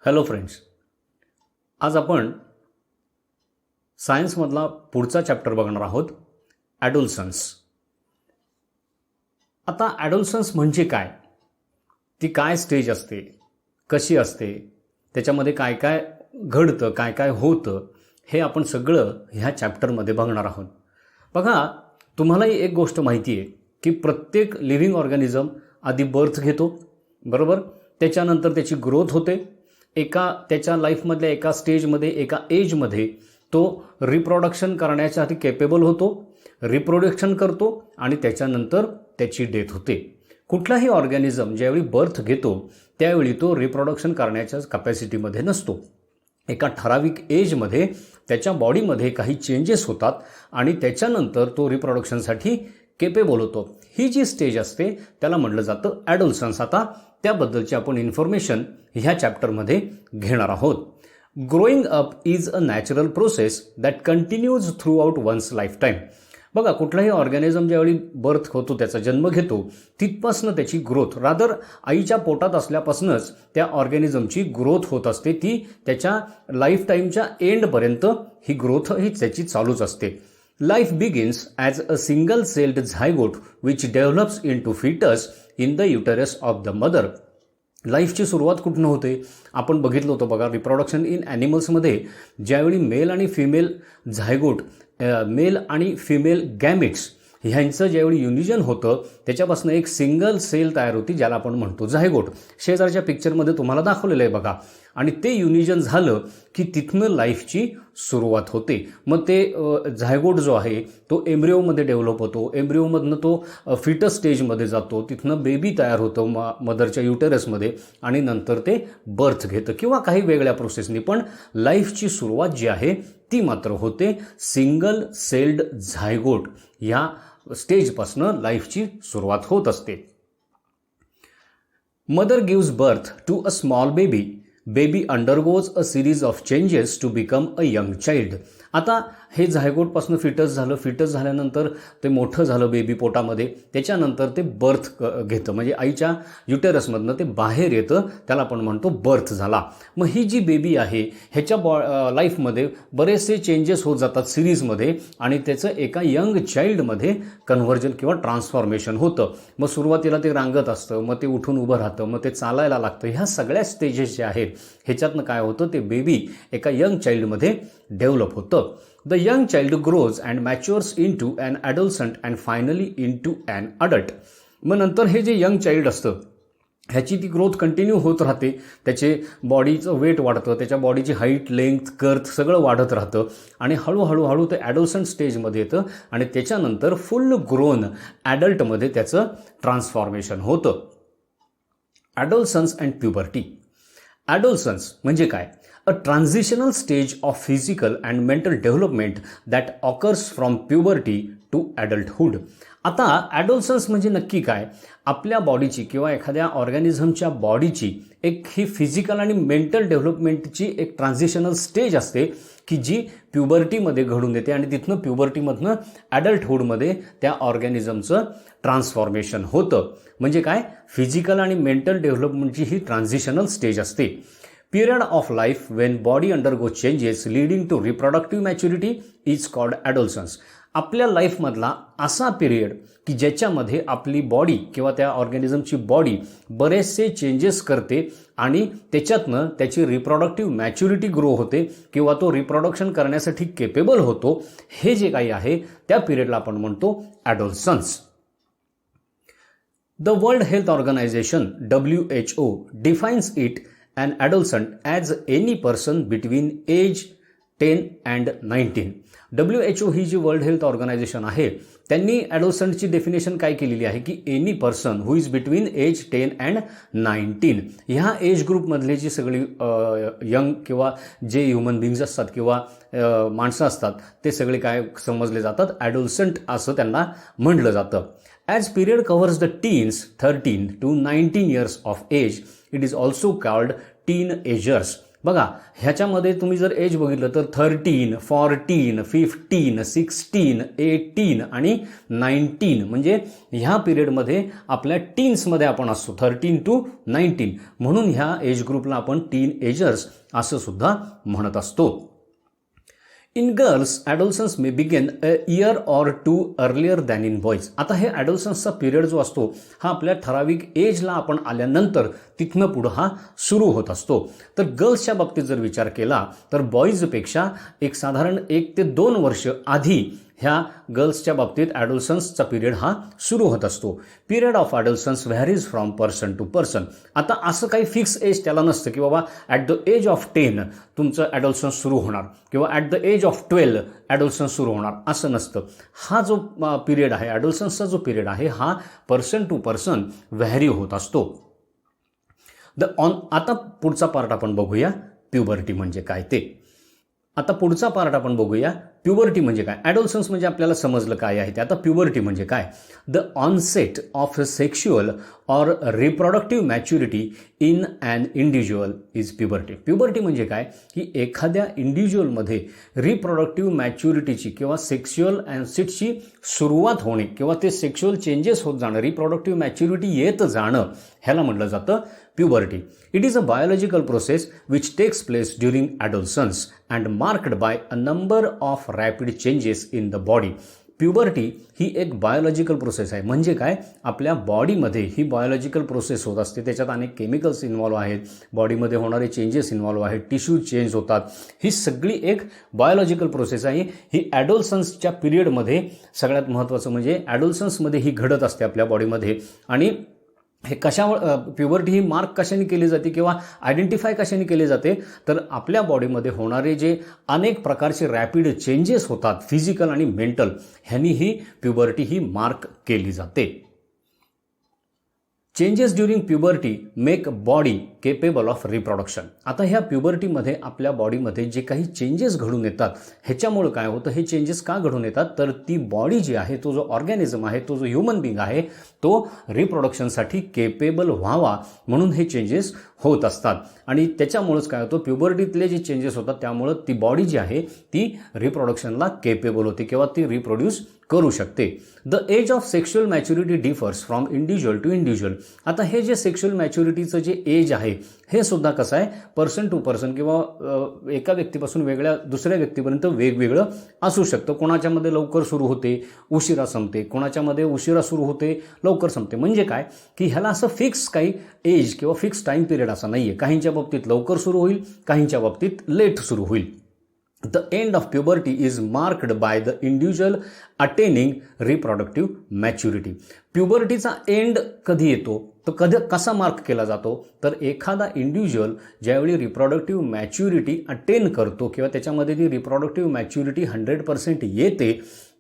Hello friends, आज आपण सायन्समधला पुढचा चॅप्टर बघणार आहोत, ॲडोलसन्स. आता ॲडोलसन्स म्हणजे काय, ती काय स्टेज असते, कशी असते, त्याच्यामध्ये काय काय घडतं, काय काय होतं, हे आपण सगळं ह्या चॅप्टरमध्ये बघणार आहोत. बघा, तुम्हालाही एक गोष्ट माहिती आहे की प्रत्येक लिव्हिंग ऑर्गॅनिझम आधी बर्थ घेतो, बरोबर. त्याच्यानंतर त्याची ग्रोथ होते, त्याच्या लाईफमधल्या एका स्टेजमध्ये, एका एजमध्ये तो रिप्रोडक्शन करण्यासाठी केपेबल होतो, रिप्रोडक्शन करतो आणि त्याच्यानंतर त्याची डेथ होते. कुठलाही ऑर्गॅनिझम ज्यावेळी बर्थ घेतो त्यावेळी तो रिप्रोडक्शन करण्याच्या कॅपॅसिटीमध्ये नसतो. एका ठराविक एजमध्ये त्याच्या बॉडीमध्ये काही चेंजेस होतात आणि त्याच्यानंतर तो रिप्रोडक्शनसाठी केपेबल होतो. ही जी स्टेज असते त्याला म्हटलं जातं ॲडोलसन्स. आता त्याबद्दलची आपण इन्फॉर्मेशन ह्या चॅप्टरमध्ये घेणार आहोत. Growing up is a natural process that continues throughout one's lifetime. बघा, कुठलाही ऑर्गॅनिझम ज्यावेळी बर्थ होतो, त्याचा जन्म घेतो, तिथपासनं त्याची ग्रोथ, रादर आईच्या पोटात असल्यापासूनच त्या ऑर्गॅनिझमची ग्रोथ होत असते. ती त्याच्या लाईफटाईमच्या एंडपर्यंत ही ग्रोथ ही त्याची चालूच असते. Life begins as a single celled zygote which develops into foetus in the uterus of the mother. लाईफची सुरुवात कुठनं होते, आपण बघितलं होतं बघा, रिप्रोडक्शन इन ॲनिमल्समध्ये ज्यावेळी मेल आणि फिमेल झायगोट, मेल आणि फिमेल गॅमिट्स ह्यांचं ज्यावेळी युनिजन होतं त्याच्यापासून एक सिंगल सेल तयार होती, ज्याला आपण म्हणतो झायगोट. शेजारच्या पिक्चरमध्ये तुम्हाला दाखवलेलं आहे बघा. आणि ते युनिजन झालं की तिथनं लाईफची सुरुवात होते. मग ते झायगोट जो आहे तो एम्ब्रिओमध्ये डेव्हलप होतो, एम्ब्रिओमधनं तो फिटस स्टेजमध्ये जातो, तिथनं बेबी तयार होतं मदरच्या युटेरसमध्ये आणि नंतर ते बर्थ घेतं किंवा काही वेगळ्या प्रोसेसनी. पण लाईफची सुरुवात जी आहे ती मात्र होते सिंगल सेल्ड झायगोट ह्या स्टेजपासनं लाईफची सुरुवात होत असते. Mother gives birth to a small baby. Baby undergoes a series of changes to become a young child. आता हे झायगोटपासून फिटस झालं, फिटस झाल्यानंतर ते मोठं झालं बेबी पोटामध्ये, त्याच्यानंतर ते बर्थ घेतं, म्हणजे आईच्या युटेरसमधनं ते बाहेर येतं, त्याला आपण म्हणतो बर्थ झाला. मग ही जी बेबी आहे ह्याच्या लाईफमध्ये बरेचसे चेंजेस होत जातात सिरीजमध्ये आणि त्याचं एका यंग चाइल्डमध्ये कन्व्हर्जन किंवा ट्रान्सफॉर्मेशन होतं. मग सुरुवातीला ते रांगत असतं, मग ते उठून उभं राहतं, मग ते चालायला लागतं. ह्या सगळ्या स्टेजेस ज्या आहेत ह्याच्यातनं काय होतं, ते बेबी एका यंग चाइल्डमध्ये डेव्हलप होतं. The young child grows and matures into an adolescent and finally into an adult. मग नंतर हे जे यंग चाइल्ड असतं ह्याची ती ग्रोथ कंटिन्यू होत राहते. त्याचे बॉडीचं वेट वाढतं, त्याच्या बॉडीची हाईट, लेंथ, गर्थ सगळं वाढत राहतं आणि हळूहळू ते ॲडोलसंट स्टेजमध्ये येतं आणि त्याच्यानंतर फुल ग्रोन ॲडल्टमध्ये त्याचं ट्रान्सफॉर्मेशन होतं. ॲडोलसन्स अँड प्युबर्टी. ॲडोलसन्स म्हणजे काय? A transitional stage of physical and mental development that occurs from puberty to adulthood. आता ॲडोलसन्स म्हणजे नक्की काय? आपल्या बॉडीची किंवा एखाद्या ऑर्गॅनिझमच्या बॉडीची एक ही फिजिकल आणि मेंटल डेव्हलपमेंटची एक ट्रान्झिशनल स्टेज असते की जी प्युबर्टीमध्ये घडून येते आणि तिथनं प्युबर्टीमधनं ॲडल्टहुडमध्ये त्या ऑर्गॅनिझमचं ट्रान्सफॉर्मेशन होतं. म्हणजे काय? फिजिकल आणि मेंटल डेव्हलपमेंटची ही ट्रान्झिशनल स्टेज असते. Period of life when body undergoes changes leading to reproductive maturity is called adolescence. आपल्या लाईफमधला असा पिरियड की ज्याच्यामध्ये आपली बॉडी किंवा त्या ऑर्गॅनिझमची बॉडी बरेचसे चेंजेस करते आणि त्याच्यातनं त्याची रिप्रोडक्टिव्ह मॅच्युरिटी ग्रो होते किंवा तो रिप्रोडक्शन करण्यासाठी केपेबल होतो. हे जे काही आहे त्या पिरियडला आपण म्हणतो adolescence. The World health Organization WHO defines it an adolescent as any person between age 10 and 19. WHO ही जी वर्ल्ड हेल्थ ऑर्गनायझेशन आहे त्यांनी ॲडोलसंटची डेफिनेशन काय केलेली आहे की any person who is between age 10 and 19. ह्या एज ग्रुपमधले जी सगळी यंग किंवा जे ह्युमन बिंग्स असतात किंवा माणसं असतात ते सगळे काय समजले जातात, ॲडोलसंट असं त्यांना म्हटलं जातं. As period covers the teens 13 to 19 years of age, it is also called tin agers. बघा ह्याच्यामध्ये तुम्ही जर एज बघितलं तर 13, 14, 15, 16, 18 आणि 19 म्हणजे ह्या पिरियडमध्ये आपल्या टीन्समध्ये आपण असतो 13 to 19 म्हणून ह्या एज ग्रुपला आपण टीन एजर्स असं सुद्धा म्हणत असतो. In girls adolescence may begin a year or two earlier than in boys. आता हे ॲडोलसन्सचा पिरियड जो असतो हा आपल्या ठराविक एजला आपण आल्यानंतर तिथनं पुढं हा सुरू होत असतो. तर गर्ल्सच्या बाबतीत जर विचार केला तर बॉईजपेक्षा एक साधारण 1 ते 2 वर्ष आधी ह्या गर्ल्सच्या बाबतीत ॲडोलसन्सचा पिरियड हा सुरू होत असतो. Period of adolescence varies from person to person. आता असं काही फिक्स एज त्याला नसतं की बाबा ॲट द एज ऑफ 10 तुमचं ॲडोलसन्स सुरू होणार किंवा ॲट द एज ऑफ 12 ॲडोलसन्स सुरू होणार असं नसतं. हा जो पिरियड आहे ॲडोलसन्सचा जो पिरियड आहे हा पर्सन टू पर्सन व्हॅरी होत असतो. आता पुढचा पार्ट आपण बघूया प्युबर्टी म्हणजे काय ते. आता पुढचा पार्ट आपण बघूया प्युबर्टी म्हणजे काय. ॲडोलसन्स म्हणजे आपल्याला समजलं काय आहे ते. आता प्युबर्टी म्हणजे काय. The onset of sexual or reproductive maturity in an individual is puberty. Puberty म्हणजे काय की एखाद्या इंडिव्हिज्युअलमध्ये रिप्रोडक्टिव्ह मॅच्युरिटीची किंवा सेक्शुअल ॲन्सिटची सुरुवात होणे किंवा ते सेक्शुअल चेंजेस होत जाणं रिप्रोडक्टिव्ह मॅच्युरिटी येत जाणं ह्याला म्हटलं जातं puberty. It is a biological process which takes place during adolescence and marked by a number of rapid changes in the body. Puberty ही एक बायोलॉजिकल प्रोसेस आहे. म्हणजे काय आपल्या बॉडीमध्ये ही बायोलॉजिकल प्रोसेस होत असते. त्याच्यात अनेक केमिकल्स इन्व्हॉल्व आहेत. बॉडीमध्ये होणारे चेंजेस इन्व्हॉल्व आहेत. टिश्यू चेंज होतात. ही सगळी एक बायोलॉजिकल प्रोसेस आहे. ही ॲडोलसन्सच्या पिरियडमध्ये सगळ्यात महत्त्वाचं म्हणजे ॲडोलसन्समध्ये ही घडत असते आपल्या बॉडीमध्ये. आणि हे कशावर प्युबर्टी ही मार्क कशाने केली जाते किंवा आयडेंटिफाय कशाने केली जाते तर आपल्या बॉडीमध्ये होणारे जे अनेक प्रकारचे रॅपिड चेंजेस होतात फिजिकल आणि मेंटल ह्यांनी ही प्युबर्टी ही मार्क केली जाते. Changes during puberty make body capable of reproduction. आता ह्या प्युबर्टीमध्ये आपल्या बॉडीमध्ये जे काही चेंजेस घडून येतात ह्याच्यामुळे काय होतं हे चेंजेस का घडून येतात तर ती बॉडी जी आहे तो जो ऑर्गॅनिझम आहे तो जो ह्युमन बिंग आहे तो रिप्रोडक्शनसाठी केपेबल व्हावा म्हणून हे चेंजेस होत असतात. आणि त्याच्यामुळेच काय होतं प्युबर्टीतले जे चेंजेस होतात त्यामुळं ती बॉडी जी आहे ती रिप्रोडक्शनला केपेबल होते किंवा ती रिप्रोड्यूस करू शकते. The age of sexual maturity differs from individual to individual. आता हे जे सेक्शुअल मॅच्युरिटीचं जे एज आहे हे सुद्धा कसं आहे पर्सन टू पर्सन किंवा एका व्यक्तीपासून वेगळ्या दुसऱ्या व्यक्तीपर्यंत वेगवेगळं असू शकतं. कोणाच्यामध्ये लवकर सुरू होते उशिरा संपते, कोणाच्यामध्ये उशिरा सुरू होते लवकर संपते. म्हणजे काय की ह्याला असं फिक्स काही एज किंवा फिक्स टाईम पिरियड असा नाही आहे. काहींच्या बाबतीत लवकर सुरू होईल, काहींच्या बाबतीत लेट सुरू होईल. The end of puberty is marked by the individual attaining reproductive maturity. प्युबर्टीचा एंड कधी येतो तर कसा मार्क केला जातो तर एखादा इंडिव्हिज्युअल ज्यावेळी रिप्रोडक्टिव्ह मॅच्युरिटी अटेन करतो किंवा त्याच्यामध्ये ती रिप्रोडक्टिव्ह मॅच्युरिटी 100% येते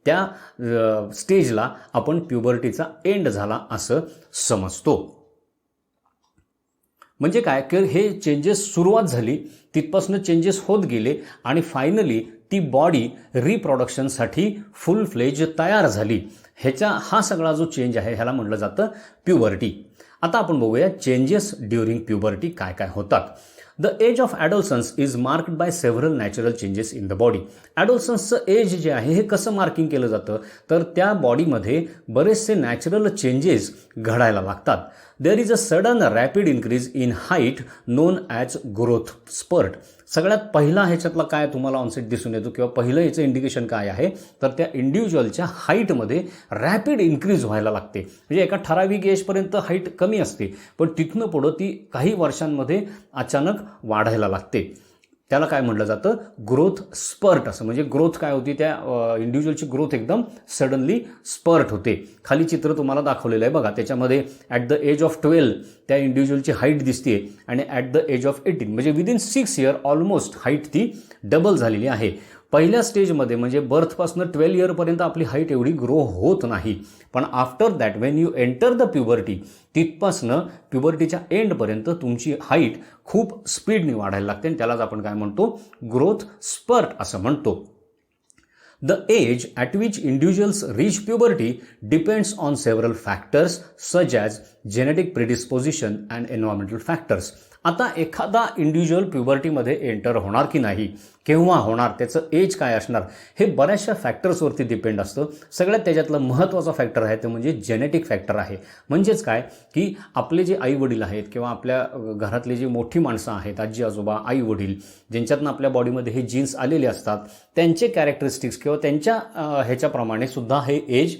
त्या स्टेजला आपण प्युबर्टीचा एंड झाला असं समजतो. म्हणजे काय की हे चेंजेस सुरुवात झाली तिथपासून चेंजेस होत गेले आणि फायनली ती बॉडी रिप्रोडक्शनसाठी फुल फ्लेज तयार झाली. हा सगळा जो चेंज आहे ह्याला म्हटलं जातं प्युबर्टी. आता आपण बघूया चेंजेस ड्युरिंग प्युबर्टी काय काय होतात. The age of adolescence is marked by several natural changes in the body. ॲडोलसन्सचं एज जे आहे हे कसं मार्किंग केलं जातं तर त्या बॉडीमध्ये बरेचसे नॅचरल चेंजेस घडायला लागतात. There is a sudden rapid increase in height known as growth spurt. सगळ्यात पहिला ह्याच्यातला काय तुम्हाला ऑनसेट दिसून येतो किंवा पहिलं याचं इंडिकेशन काय आहे तर त्या इंडिव्हिज्युअलच्या हाईटमध्ये रॅपिड इन्क्रीज व्हायला लागते. म्हणजे एका ठराविक एजपर्यंत हाईट कमी असते पण तिथनं पुढं ती काही वर्षांमध्ये अचानक वाढायला लागते. त्याला काय म्हटलं जातं ग्रोथ स्पर्ट असं. म्हणजे ग्रोथ काय होती त्या इंडिव्हिज्युअलची ग्रोथ एकदम सडनली स्पर्ट होते. खाली चित्र तुम्हाला दाखवलेलं आहे बघा. त्याच्यामध्ये ॲट द एज ऑफ 12 त्या इंडिव्हिज्युअलची हाईट दिसते आणि ॲट द एज ऑफ 18 म्हणजे विदिन 6 इयर ऑलमोस्ट हाईट ती डबल झालेली आहे. पहिल्या स्टेजमध्ये म्हणजे बर्थपासून 12 इयरपर्यंत आपली हाईट एवढी ग्रो होत नाही पण after that when you enter the puberty तिथपासनं प्युबर्टीच्या एंडपर्यंत तुमची हाईट खूप स्पीडने वाढायला लागते आणि त्यालाच आपण काय म्हणतो ग्रोथ स्पर्ट असं म्हणतो. The age at which individuals reach puberty depends on several factors such as genetic predisposition and environmental factors. आता एखादा इंडिव्हिज्युअल प्युबर्टीमध्ये एंटर होणार की नाही, केव्हा होणार, त्याचं एज काय असणार, हे बऱ्याचशा फॅक्टर्सवरती डिपेंड असतं. सगळ्यात त्याच्यातलं महत्त्वाचा फॅक्टर आहे ते म्हणजे जेनेटिक फॅक्टर आहे. म्हणजेच काय की आपले जे आई वडील आहेत किंवा आपल्या घरातले जी मोठी माणसं आहेत, आजी आजोबा, आई वडील, ज्यांच्यातनं आपल्या बॉडीमध्ये हे जीन्स आलेले असतात, त्यांचे कॅरेक्टरिस्टिक्स किंवा त्यांच्या ह्याच्याप्रमाणे सुद्धा हे एज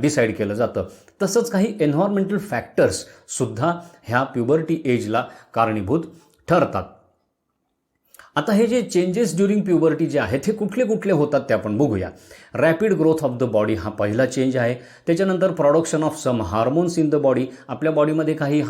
डिसाईड केलं जातं. तसंच काही एन्व्हायरमेंटल फॅक्टर्स सुद्धा ह्या प्युबर्टी एजला कारणीभूत ठरतात. आता हे जे चेंजेस ड्युरिंग प्युबर्टी जे आहेत हे कुठले कुठले होतात ते आपण बघूया. Rapid growth of the body हा पहिला चेंज आहे. त्याच्यानंतर production of some hormones in the body, आपल्या बॉडीमध्ये काही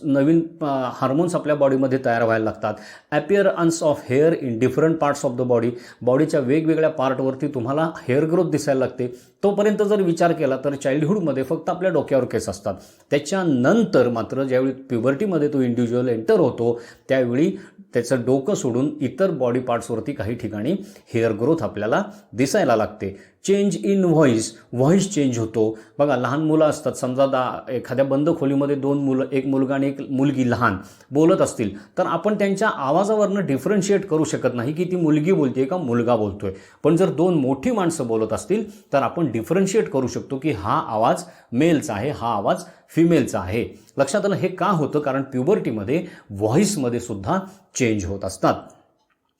नवीन हार्मोन्स आपल्या बॉडीमध्ये तयार व्हायला लागतात. Appearance of hair in different parts of the body, बॉडीच्या वेगवेगळ्या पार्टवरती तुम्हाला हेअर ग्रोथ दिसायला लागते. तोपर्यंत जर विचार केला तर चाइल्डहुडमध्ये फक्त आपल्या डोक्यावर केस असतात. त्याच्यानंतर मात्र ज्यावेळी प्युबर्टीमध्ये तो इंडिव्हिज्युअल एंटर होतो त्यावेळी त्याचं डोकं सोडून इतर बॉडी पार्ट्सवरती काही ठिकाणी हेअर ग्रोथ आपल्याला दिसायला लागते. चेंज इन व्हॉइस चेंज होतो. बघा, लहान मुलं असतात, समजा एखाद्या बंद खोलीमध्ये दोन मुलं, एक मुलगा आणि एक मुलगी लहान बोलत असतील तर आपण त्यांच्या आवाजावरनं डिफरन्शिएट करू शकत नाही की ती मुलगी बोलते का मुलगा बोलतोय. पण जर दोन मोठी माणसं बोलत असतील तर आपण डिफरन्शिएट करू शकतो की हा आवाज मेलचा आहे, हा आवाज फिमेलचा आहे. लक्षात आलं. हे का होतं? कारण प्युबर्टीमध्ये व्हॉइसमध्ये सुद्धा चेंज होत असतात.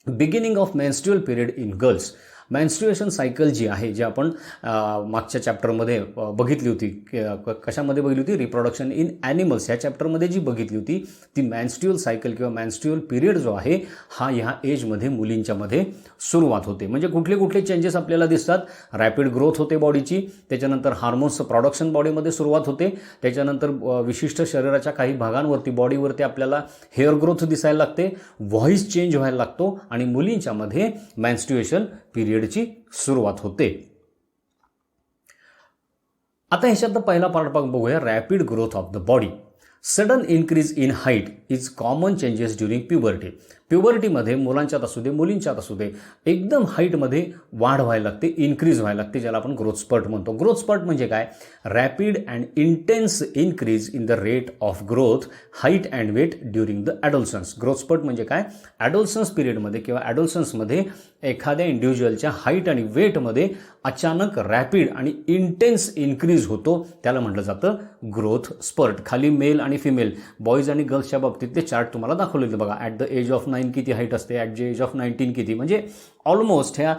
Beginning of menstrual period in girls, menstruation cycle जी आहे, जी आपण मागच्या चॅप्टरमध्ये बघितली होती. कशामध्ये बघितली होती? रिप्रोडक्शन इन ॲनिमल्स ह्या चॅप्टरमध्ये जी बघितली होती ती मेन्स्ट्रुअल सायकल किंवा मेन्स्ट्रुअल पिरियड जो आहे हा ह्या एजमध्ये मुलींच्यामध्ये सुरुवात होते. म्हणजे कुठले कुठले चेंजेस आपल्याला दिसतात? रॅपिड ग्रोथ होते बॉडीची, त्याच्यानंतर हार्मोन्सचं प्रोडक्शन बॉडीमध्ये सुरुवात होते, त्याच्यानंतर विशिष्ट शरीराच्या काही भागांवरती बॉडीवरती आपल्याला हेअर ग्रोथ दिसायला लागते, व्हॉइस चेंज व्हायला लागतो आणि मुलींच्यामध्ये मेन्स्ट्रुएशन पिरियडची सुरुवात होते. आता ह्याच्यात पहिला पार्ट बघूया, rapid growth of the body. Sudden increase in height is common changes during puberty. प्युबर्टीमध्ये मुलांच्यात असू दे मुलींच्यात असू दे एकदम हाईटमध्ये वाढ व्हायला लागते, इन्क्रीज व्हायला लागते, ज्याला आपण ग्रोथ स्पर्ट म्हणतो. ग्रोथ स्पर्ट म्हणजे काय? Rapid and intense increase in the rate of growth, height and weight during the adolescence. Growth spurt म्हणजे काय? ॲडोलसन्स पिरियडमध्ये किंवा ॲडोलसन्समध्ये एखाद्या इंडिव्हिज्युअलच्या हाईट आणि वेटमध्ये अचानक रॅपिड आणि इंटेन्स इन्क्रीज होतो, त्याला म्हटलं जातं ग्रोथ स्पर्ट. खाली मेल आणि फिमेल, बॉईज आणि गर्ल्सच्या बाबतीतले चार्ट तुम्हाला दाखवलेले बघा. ॲट द एज ऑफ 9 किती हाईट असते, ॲट द एज ऑफ 19 किती, म्हणजे ऑलमोस्ट ह्या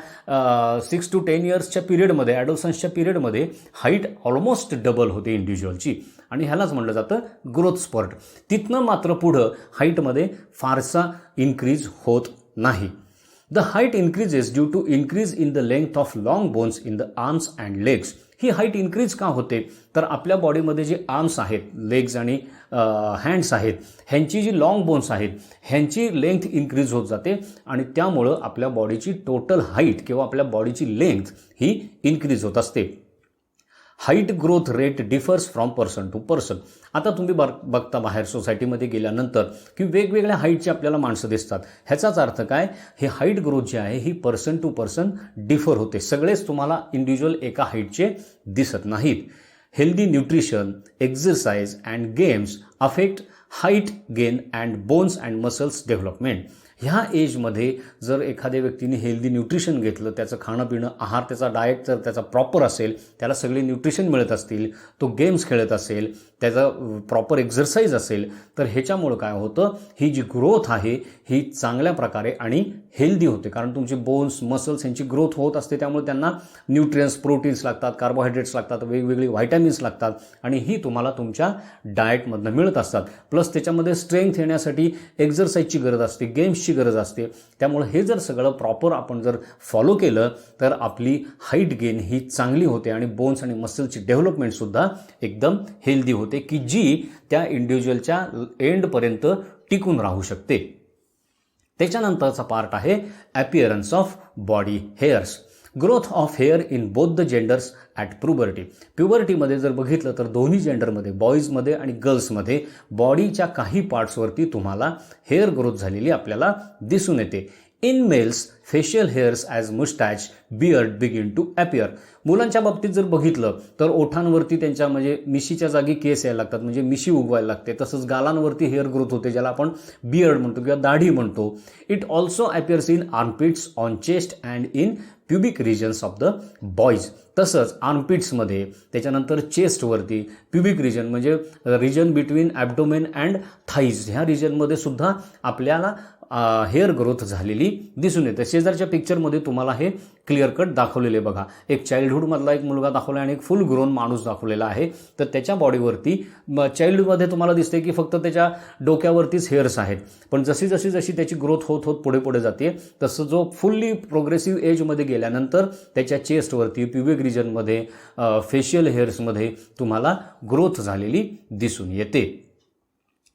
6 to 10 इयर्सच्या पिरियडमध्ये, ॲडोलसन्सच्या पिरियडमध्ये हाईट ऑलमोस्ट डबल होते इंडिव्हिज्युअलची आणि ह्यालाच म्हटलं जातं ग्रोथ स्पर्ट. तिथनं मात्र पुढं हाईटमध्ये फारसा इन्क्रीज होत नाही. The height increases due to increase in the length of long bones in the arms and legs. He height increase का होते? तर आपल्या बॉडीमध्ये जे आर्म्स आहेत, लेग्स आणि हँड्स आहेत, ह्यांची जी लाँग बोन्स आहेत ह्यांची लेंथ इन्क्रीज होत जाते आणि त्यामुळं आपल्या बॉडीची टोटल हाईट किंवा आपल्या बॉडीची लेंथ ही इन्क्रीज होत असते. Height growth rate differs from person to person. आता तुम्ही बघता बाहेर सोसायटीमध्ये गेल्यानंतर की वेगवेगळ्या हाईटची आपल्याला माणसं दिसतात. ह्याचाच अर्थ काय? हे हाईट ग्रोथ जी आहे ही पर्सन टू पर्सन डिफर होते. सगळेच तुम्हाला इंडिव्हिज्युअल एका हाईटचे दिसत नाहीत. Healthy nutrition, exercise and games affect height gain and bones and muscles development. ह्या एजमध्ये जर एखाद्या व्यक्तीने हेल्दी न्यूट्रिशन घेतलं, त्याचं खाणं पिणं, आहार, त्याचा डाएट जर त्याचा प्रॉपर असेल, त्याला सगळे न्यूट्रिशन मिळत असतील, तो गेम्स खेळत असेल, त्याचा प्रॉपर एक्झरसाईज असेल, तर ह्याच्यामुळं काय होतं? ही जी ग्रोथ आहे ही चांगल्या प्रकारे आणि हेल्दी होते. कारण तुमचे बोन्स, मसल्स यांची ग्रोथ होत असते, त्यामुळे त्यांना न्यूट्रियन्स, प्रोटीन्स लागतात, कार्बोहायड्रेट्स लागतात, वेगवेगळी व्हायटॅमिन्स लागतात आणि ही तुम्हाला तुमच्या डाएटमधनं मिळत असतात. प्लस त्याच्यामध्ये स्ट्रेंथ येण्यासाठी एक्झरसाईजची गरज असते, गेम्सची गरज असते. त्यामुळे हे जर सगळं प्रॉपर आपण जर फॉलो केलं तर आपली हाईट गेन ही चांगली होते आणि बोन्स आणि मसलची डेव्हलपमेंटसुद्धा एकदम हेल्दी होते की जी त्या इंडिव्हिज्युअलच्या एंडपर्यंत टिकून राहू शकते. त्याच्यानंतरचा पार्ट आहे appearance of body hairs. Growth of hair in both the genders at puberty. प्युबर्टीमध्ये जर बघितलं तर दोन्ही जेंडरमध्ये, बॉईजमध्ये आणि गर्ल्समध्ये बॉडीच्या काही पार्ट्सवरती तुम्हाला हेअर ग्रोथ झालेली आपल्याला दिसून येते. In males facial hairs as moustache beard begin to appear. मुलांच्या बाबतीत जर बघितलं तर ओठांवरती त्यांच्या म्हणजे मिशीच्या जागी केस यायला लागतात, म्हणजे मिशी उगवायला लागते. तसंच गालांवरती हेअर ग्रोथ होते, ज्याला आपण बियर्ड म्हणतो किंवा दाढी म्हणतो. It also appears in armpits, on chest and in pubic regions of the boys. तसंच आर्मपिट्समध्ये, त्याच्यानंतर चेस्टवरती, प्युबिक रिजन म्हणजे region between abdomen and thighs, ह्या रिजनमध्ये सुद्धा आपल्याला हेअर ग्रोथ झालेली दिसून येते. शेजारच्या पिक्चरमध्ये तुम्हाला हे क्लिअर कट दाखवलेले बघा. एक चाइल्डहूडमधला एक मुलगा दाखवला आणि एक फुल ग्रोन माणूस दाखवलेला आहे. तर त्याच्या बॉडीवरती चाइल्डहूडमध्ये तुम्हाला दिसते की फक्त त्याच्या डोक्यावरतीच हेअर्स आहेत, पण जशी त्याची ग्रोथ होत पुढे पुढे जाते, तसं जो फुल्ली प्रोग्रेसिव्ह एजमध्ये गेल्यानंतर त्याच्या चेस्टवरती, प्युबिक रिजनमध्ये, फेशियल हेअर्समध्ये तुम्हाला ग्रोथ झालेली दिसून येते.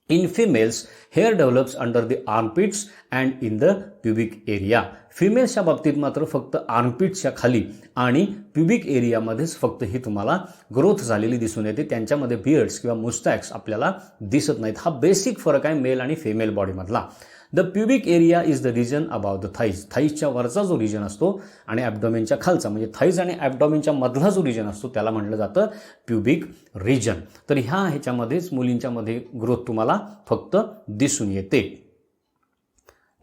In females, hair develops under the armpits and in the pubic area. फिमेल्सच्या बाबतीत मात्र फक्त आर्मपिट्सच्या खाली आणि प्युबिक एरियामध्येच फक्त ही तुम्हाला ग्रोथ झालेली दिसून येते. त्यांच्यामध्ये बियर्ड्स किंवा मुस्टॅक्स आपल्याला दिसत नाहीत. हा बेसिक फरक आहे मेल आणि फिमेल बॉडीमधला. The pubic area is the region about the thighs. थाईजच्या वरचा जो रिजन असतो आणि ॲब्डोमेनच्या खालचा म्हणजे थाईज आणि ॲब्डोमेनच्या मधला जो रिजन असतो त्याला म्हटलं जातं प्युबिक रिजन. तर ह्याच्यामध्येच मुलींच्यामध्ये ग्रोथ तुम्हाला फक्त दिसून येते.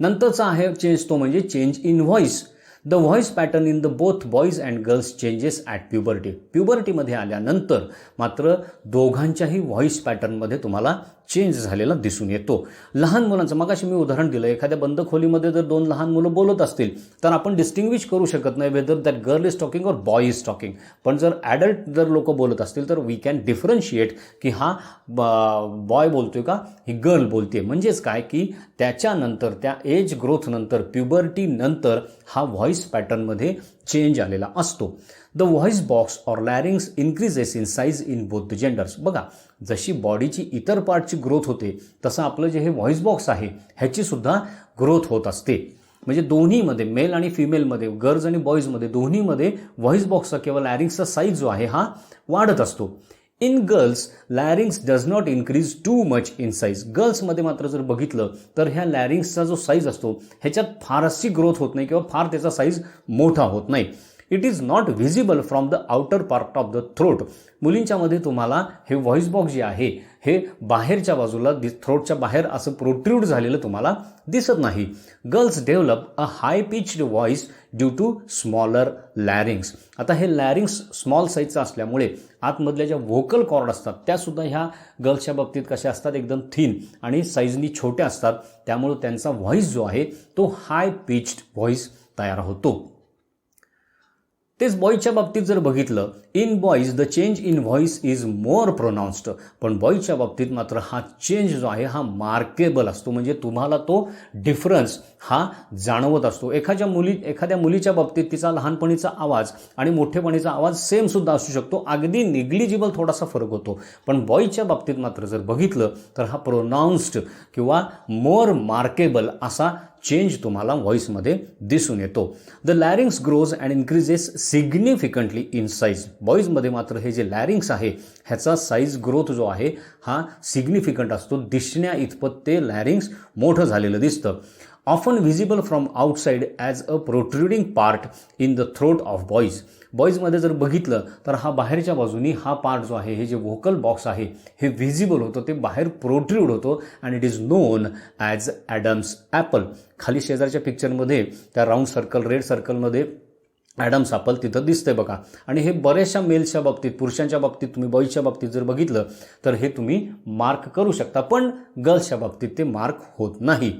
नंतरचा आहे चेंज, तो म्हणजे change in voice. The voice pattern in the both boys and girls changes at puberty. प्युबर्टीमध्ये आल्यानंतर मात्र दोघांच्याही व्हॉइस पॅटर्नमध्ये तुम्हाला चेंज झालेला दिसून येतो. लहान मुलांचं मगाशी मी उदाहरण दिलं, एखाद्या बंद खोलीमध्ये जर दोन लहान मुलं बोलत असतील तर आपण डिस्टिंग्विश करू शकत नाही whether that girl is talking or boy is talking. पण जर ॲडल्ट जर लोक बोलत असतील तर वी कॅन डिफरन्शिएट की हा बॉय बोलतोय का ही गर्ल बोलते. म्हणजेच काय की त्याच्यानंतर, त्या एज ग्रोथ नंतर, प्युबर्टी नंतर हा व्हॉइस पॅटर्नमध्ये चेंज आलेला असतो. The voice box or larynx increases in size in both the genders. बघा, जशी बॉडीची इतर पार्टची ग्रोथ होते तसं आपलं जे हे व्हॉइस बॉक्स आहे ह्याची सुद्धा ग्रोथ होत असते. म्हणजे दोन्हीमध्ये, मेल आणि फिमेलमध्ये, गर्ल्स आणि बॉईजमध्ये दोन्हीमध्ये व्हॉइस बॉक्सचा किंवा लॅरिंग्सचा साईज जो आहे हा वाढत असतो. In girls larynx does not increase too much in size. गर्ल्समध्ये मात्र जर बघितलं तर ह्या लॅरिंग्सचा जो साईज असतो ह्याच्यात फारशी ग्रोथ होत नाही किंवा फार त्याचा साईज मोठा होत नाही. It is not visible from the outer part of the throat. मुलींच्यामध्ये तुम्हाला हे व्हॉइस बॉक्स जे आहे हे बाहेरच्या बाजूला, थ्रोटच्या बाहेर असं प्रोट्रूड झालेलं तुम्हाला दिसत नाही. Girls develop a high pitched voice due to smaller larynx. आता हे लॅरिंग्स स्मॉल साईजचं असल्यामुळे आतमधल्या ज्या व्होकल कॉर्ड असतात त्यासुद्धा ह्या गर्ल्सच्या बाबतीत कशा असतात, एकदम थिन आणि साईजनी छोट्या असतात. त्यामुळे त्यांचा व्हॉइस जो आहे तो हाय पिच्ड व्हॉइस तयार होतो. तेच बॉयच्या बाबतीत जर बघितलं, in boys the change in voice is more pronounced. पण बॉयच्या बाबतीत मात्र हा चेंज जो आहे हा मार्केबल असतो, म्हणजे तुम्हाला तो डिफरन्स हा जाणवत असतो. एखाद्या मुलीच्या बाबतीत तिचा लहानपणीचा आवाज आणि मोठेपणीचा आवाज सेम सुद्धा असू शकतो, अगदी निग्लिजिबल थोडासा फरक होतो. पण बॉयच्या बाबतीत मात्र जर बघितलं तर हा प्रोनाऊन्स्ड किंवा मोर मार्केबल असा चेंज तुम्हाला व्हॉइसमध्ये दिसून येतो. The larynx grows and increases significantly in size. बॉईजमध्ये मात्र हे जे लॅरिंग्स आहे ह्याचा साईज ग्रोथ जो आहे हा सिग्निफिकंट असतो. दिसण्या इतपत ते लॅरिंग्स मोठं झालेलं दिसतं. Often visible from outside as a protruding part in the throat of boys. बॉईजमध्ये जर बघितलं तर हा बाहेरच्या बाजूनी हा पार्ट जो आहे, हे जे व्होकल बॉक्स आहे हे व्हिजिबल होतं, ते बाहेर प्रोट्रूड होतं आणि it is non as Adams Apple. खाली शेजारच्या पिक्चरमध्ये त्या राऊंड सर्कल, रेड सर्कलमध्ये ॲडम्स ॲपल तिथं दिसतंय बघा. आणि हे बऱ्याचशा मेल्सच्या बाबतीत, पुरुषांच्या बाबतीत, तुम्ही बॉईजच्या बाबतीत जर बघितलं तर हे तुम्ही मार्क करू शकता, पण गर्ल्सच्या बाबतीत ते मार्क होत नाही.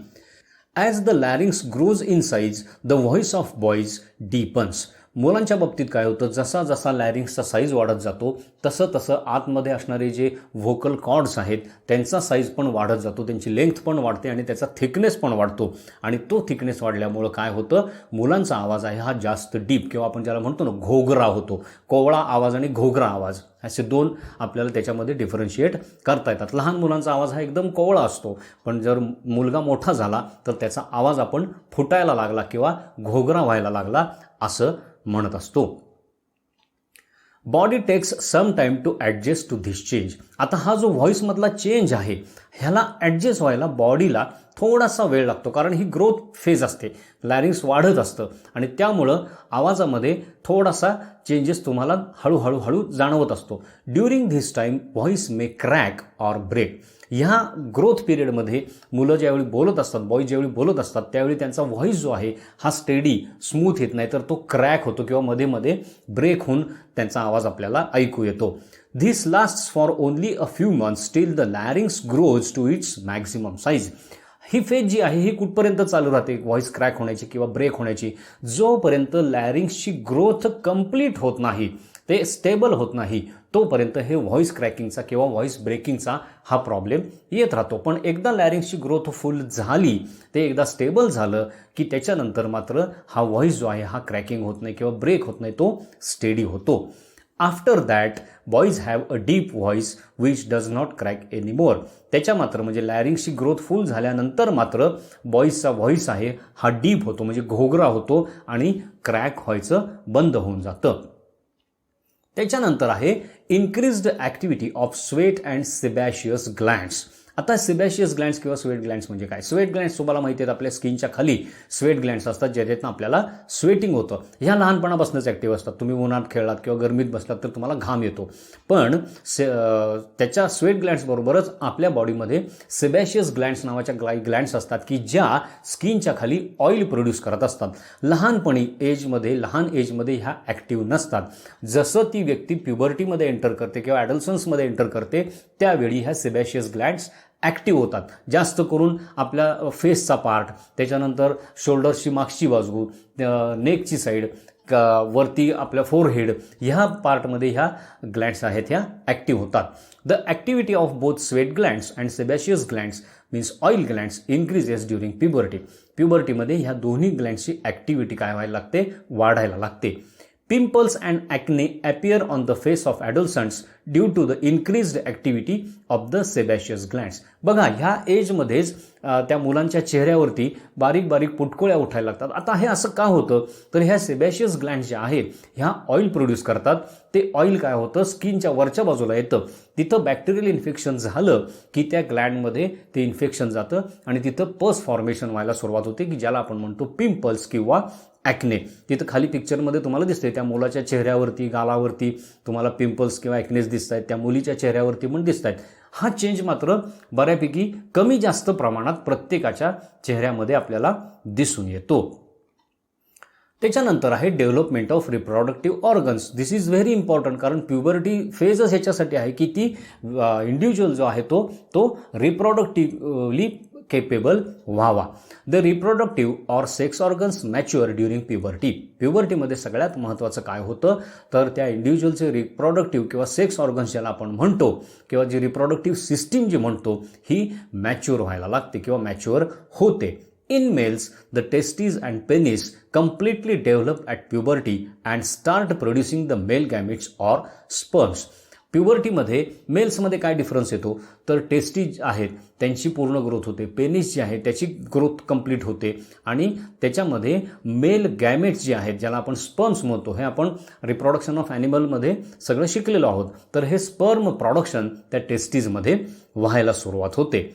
As the larynx grows in size the voice of boys deepens. मुलांच्या बाबतीत काय होतं, जसा जसा लॅरिंग्सचा साईज वाढत जातो तसं तसं आतमध्ये असणारे जे व्होकल कॉर्ड्स आहेत त्यांचा साईज पण वाढत जातो, त्यांची लेंथ पण वाढते आणि त्याचा थिकनेस पण वाढतो. आणि तो थिकनेस वाढल्यामुळं काय होतं, मुलांचा आवाज आहे हा जास्त डीप किंवा आपण ज्याला म्हणतो ना घोगरा होतो. कोवळा आवाज आणि घोगरा आवाज असे दोन आपल्याला त्याच्यामध्ये डिफरन्शिएट करता येतात. लहान मुलांचा आवाज हा एकदम कोवळा असतो, पण जर मुलगा मोठा झाला तर त्याचा आवाज आपण फुटायला लागला किंवा घोगरा व्हायला लागला असं म्हणत असतो. Body takes some time to adjust to this change. आता हा जो व्हॉइसमधला चेंज आहे ह्याला ॲडजस्ट व्हायला बॉडीला थोडासा वेळ लागतो, कारण ही ग्रोथ फेज असते, लॅरिंग्स वाढत असतं आणि त्यामुळं आवाजामध्ये थोडासा चेंजेस तुम्हाला हळूहळू जाणवत असतो. During this time voice may crack or break. ह्या ग्रोथ पिरियडमध्ये मुलं ज्यावेळी बोलत असतात, बॉईज ज्यावेळी बोलत असतात, त्यावेळी त्यांचा व्हॉइस जो आहे हा स्टेडी स्मूथ येत नाही, तर तो क्रॅक होतो किंवा मध्ये मध्ये ब्रेक होऊन त्यांचा आवाज आपल्याला ऐकू येतो. This lasts for only a few months till the larynx grows to its maximum size. ही फेज जी आहे ही कुठपर्यंत चालू राहते व्हॉइस क्रॅक होण्याची किंवा ब्रेक होण्याची? जोपर्यंत लॅरिंग्सची ग्रोथ कंप्लीट होत नाही, ते स्टेबल होत नाही, तोपर्यंत हे व्हॉइस क्रॅकिंगचा किंवा व्हॉइस ब्रेकिंगचा हा प्रॉब्लेम येत राहतो. पण एकदा लॅरिंग्सची ग्रोथ फुल झाली, ते एकदा स्टेबल झालं की त्याच्यानंतर मात्र हा व्हॉइस जो आहे हा क्रॅकिंग होत नाही किंवा ब्रेक होत नाही, तो स्टेडी होतो. After that boys have a deep voice which does not crack anymore. त्याच्या मात्र म्हणजे लॅरिंग्सची ग्रोथ फुल झाल्यानंतर मात्र बॉईजचा व्हॉइस आहे हा डीप होतो, म्हणजे घोगरा होतो आणि क्रॅक व्हायचं बंद होऊन जातं. त्याच्यानंतर आहे increased activity of sweat and sebaceous glands. आता सेबॅशियस ग्लँड्स किंवा स्वेट ग्लँड्स म्हणजे काय? स्वेट ग्लँड्स तुम्हाला माहिती आहेत, आपल्या स्किनच्या खाली स्वेट ग्लँड्स असतात, ज्याच्यातनं आपल्याला स्वेटिंग होतं. ह्या लहानपणापासूनच ॲक्टिव्ह असतात. तुम्ही उन्हात खेळलात किंवा गरमीत बसलात तर तुम्हाला घाम येतो. पण त्याच्या स्वेट ग्लँड्सबरोबरच आपल्या बॉडीमध्ये सेबॅशियस ग्लँड्स नावाच्या ग्लँड्स असतात की ज्या स्किनच्या खाली ऑइल प्रोड्यूस करत असतात. लहान एजमध्ये ह्या ॲक्टिव्ह नसतात. जसं ती व्यक्ती प्युबर्टीमध्ये एंटर करते किंवा ॲडल्सन्समध्ये एंटर करते, त्यावेळी ह्या सेबॅशियस ग्लँड्स ॲक्टिव्ह होतात. जास्त करून आपल्या फेसचा पार्ट, त्याच्यानंतर शोल्डर्सची मागची बाजू, नेकची साईड, वरती आपल्या फोरहेड, ह्या पार्टमध्ये ह्या ग्लँड्स आहेत ह्या ॲक्टिव्ह होतात. The activity of both sweat glands and sebaceous glands means oil glands increases during puberty. प्युबर्टीमध्ये ह्या दोन्ही ग्लँड्सची ॲक्टिव्हिटी काय व्हायला लागते? वाढायला लागते. Pimples and acne appear on the face of adolescents due to the increased activity of the sebaceous glands. बघा, ह्या एजमध्येच त्या मुलांच्या चेहऱ्यावरती बारीक बारीक पुटकोळ्या उठायला लागतात. आता हे असं का होतं? तर ह्या सेबॅशियस ग्लँड्स ज्या आहेत ह्या ऑइल प्रोड्यूस करतात. ते ऑइल काय होतं? स्किनच्या वरच्या बाजूला येतं. तिथं बॅक्टेरियल इन्फेक्शन झालं की त्या ग्लँडमध्ये ते इन्फेक्शन जातं आणि तिथं पस फॉर्मेशन व्हायला सुरुवात होते की ज्याला आपण म्हणतो पिंपल्स किंवा ॲक्ने. तिथं खाली पिक्चरमध्ये तुम्हाला दिसते त्या मुलाच्या चेहऱ्यावरती, गालावरती तुम्हाला पिंपल्स किंवा ॲक्नेस दिसत आहेत. त्या मुलीच्या चेहऱ्यावरती पण दिसत आहेत. हा चेंज मात्र बऱ्यापैकी कमी जास्त प्रमाणात प्रत्येकाच्या चेहऱ्यामध्ये आपल्याला दिसून येतो. त्याच्यानंतर आहे development of reproductive organs. This is very important, कारण प्युबर्टी फेजच ह्याच्यासाठी आहे की ती इंडिव्हिज्युअल जो आहे तो रिप्रोडक्टिव्हली केपेबल व्हावा. The reproductive or sex organs mature during puberty. प्युबर्टीमध्ये सगळ्यात महत्त्वाचं काय होतं? तर त्या इंडिव्हिज्युअलचे रिप्रोडक्टिव्ह किंवा सेक्स ऑर्गन्स ज्याला आपण म्हणतो किंवा जी रिप्रोडक्टिव्ह सिस्टीम जी म्हणतो ही मॅच्युअर व्हायला लागते किंवा मॅच्युअर होते. In males, the testes and penis completely develop at puberty and start producing the male gametes or sperms. प्युबर्टीमध्ये मेल्समध्ये काय डिफरन्स येतो? तर टेस्टीज आहेत त्यांची पूर्ण ग्रोथ होते, पेनिस जी आहे त्याची ग्रोथ कंप्लीट होते आणि त्याच्यामध्ये मेल गॅमेट्स जे आहेत ज्याला आपण स्पर्म्स म्हणतो, हे आपण रिप्रोडक्शन ऑफ ॲनिमलमध्ये सगळं शिकलेलो आहोत. तर हे स्पर्म प्रोडक्शन त्या टेस्टीजमध्ये व्हायला सुरुवात होते.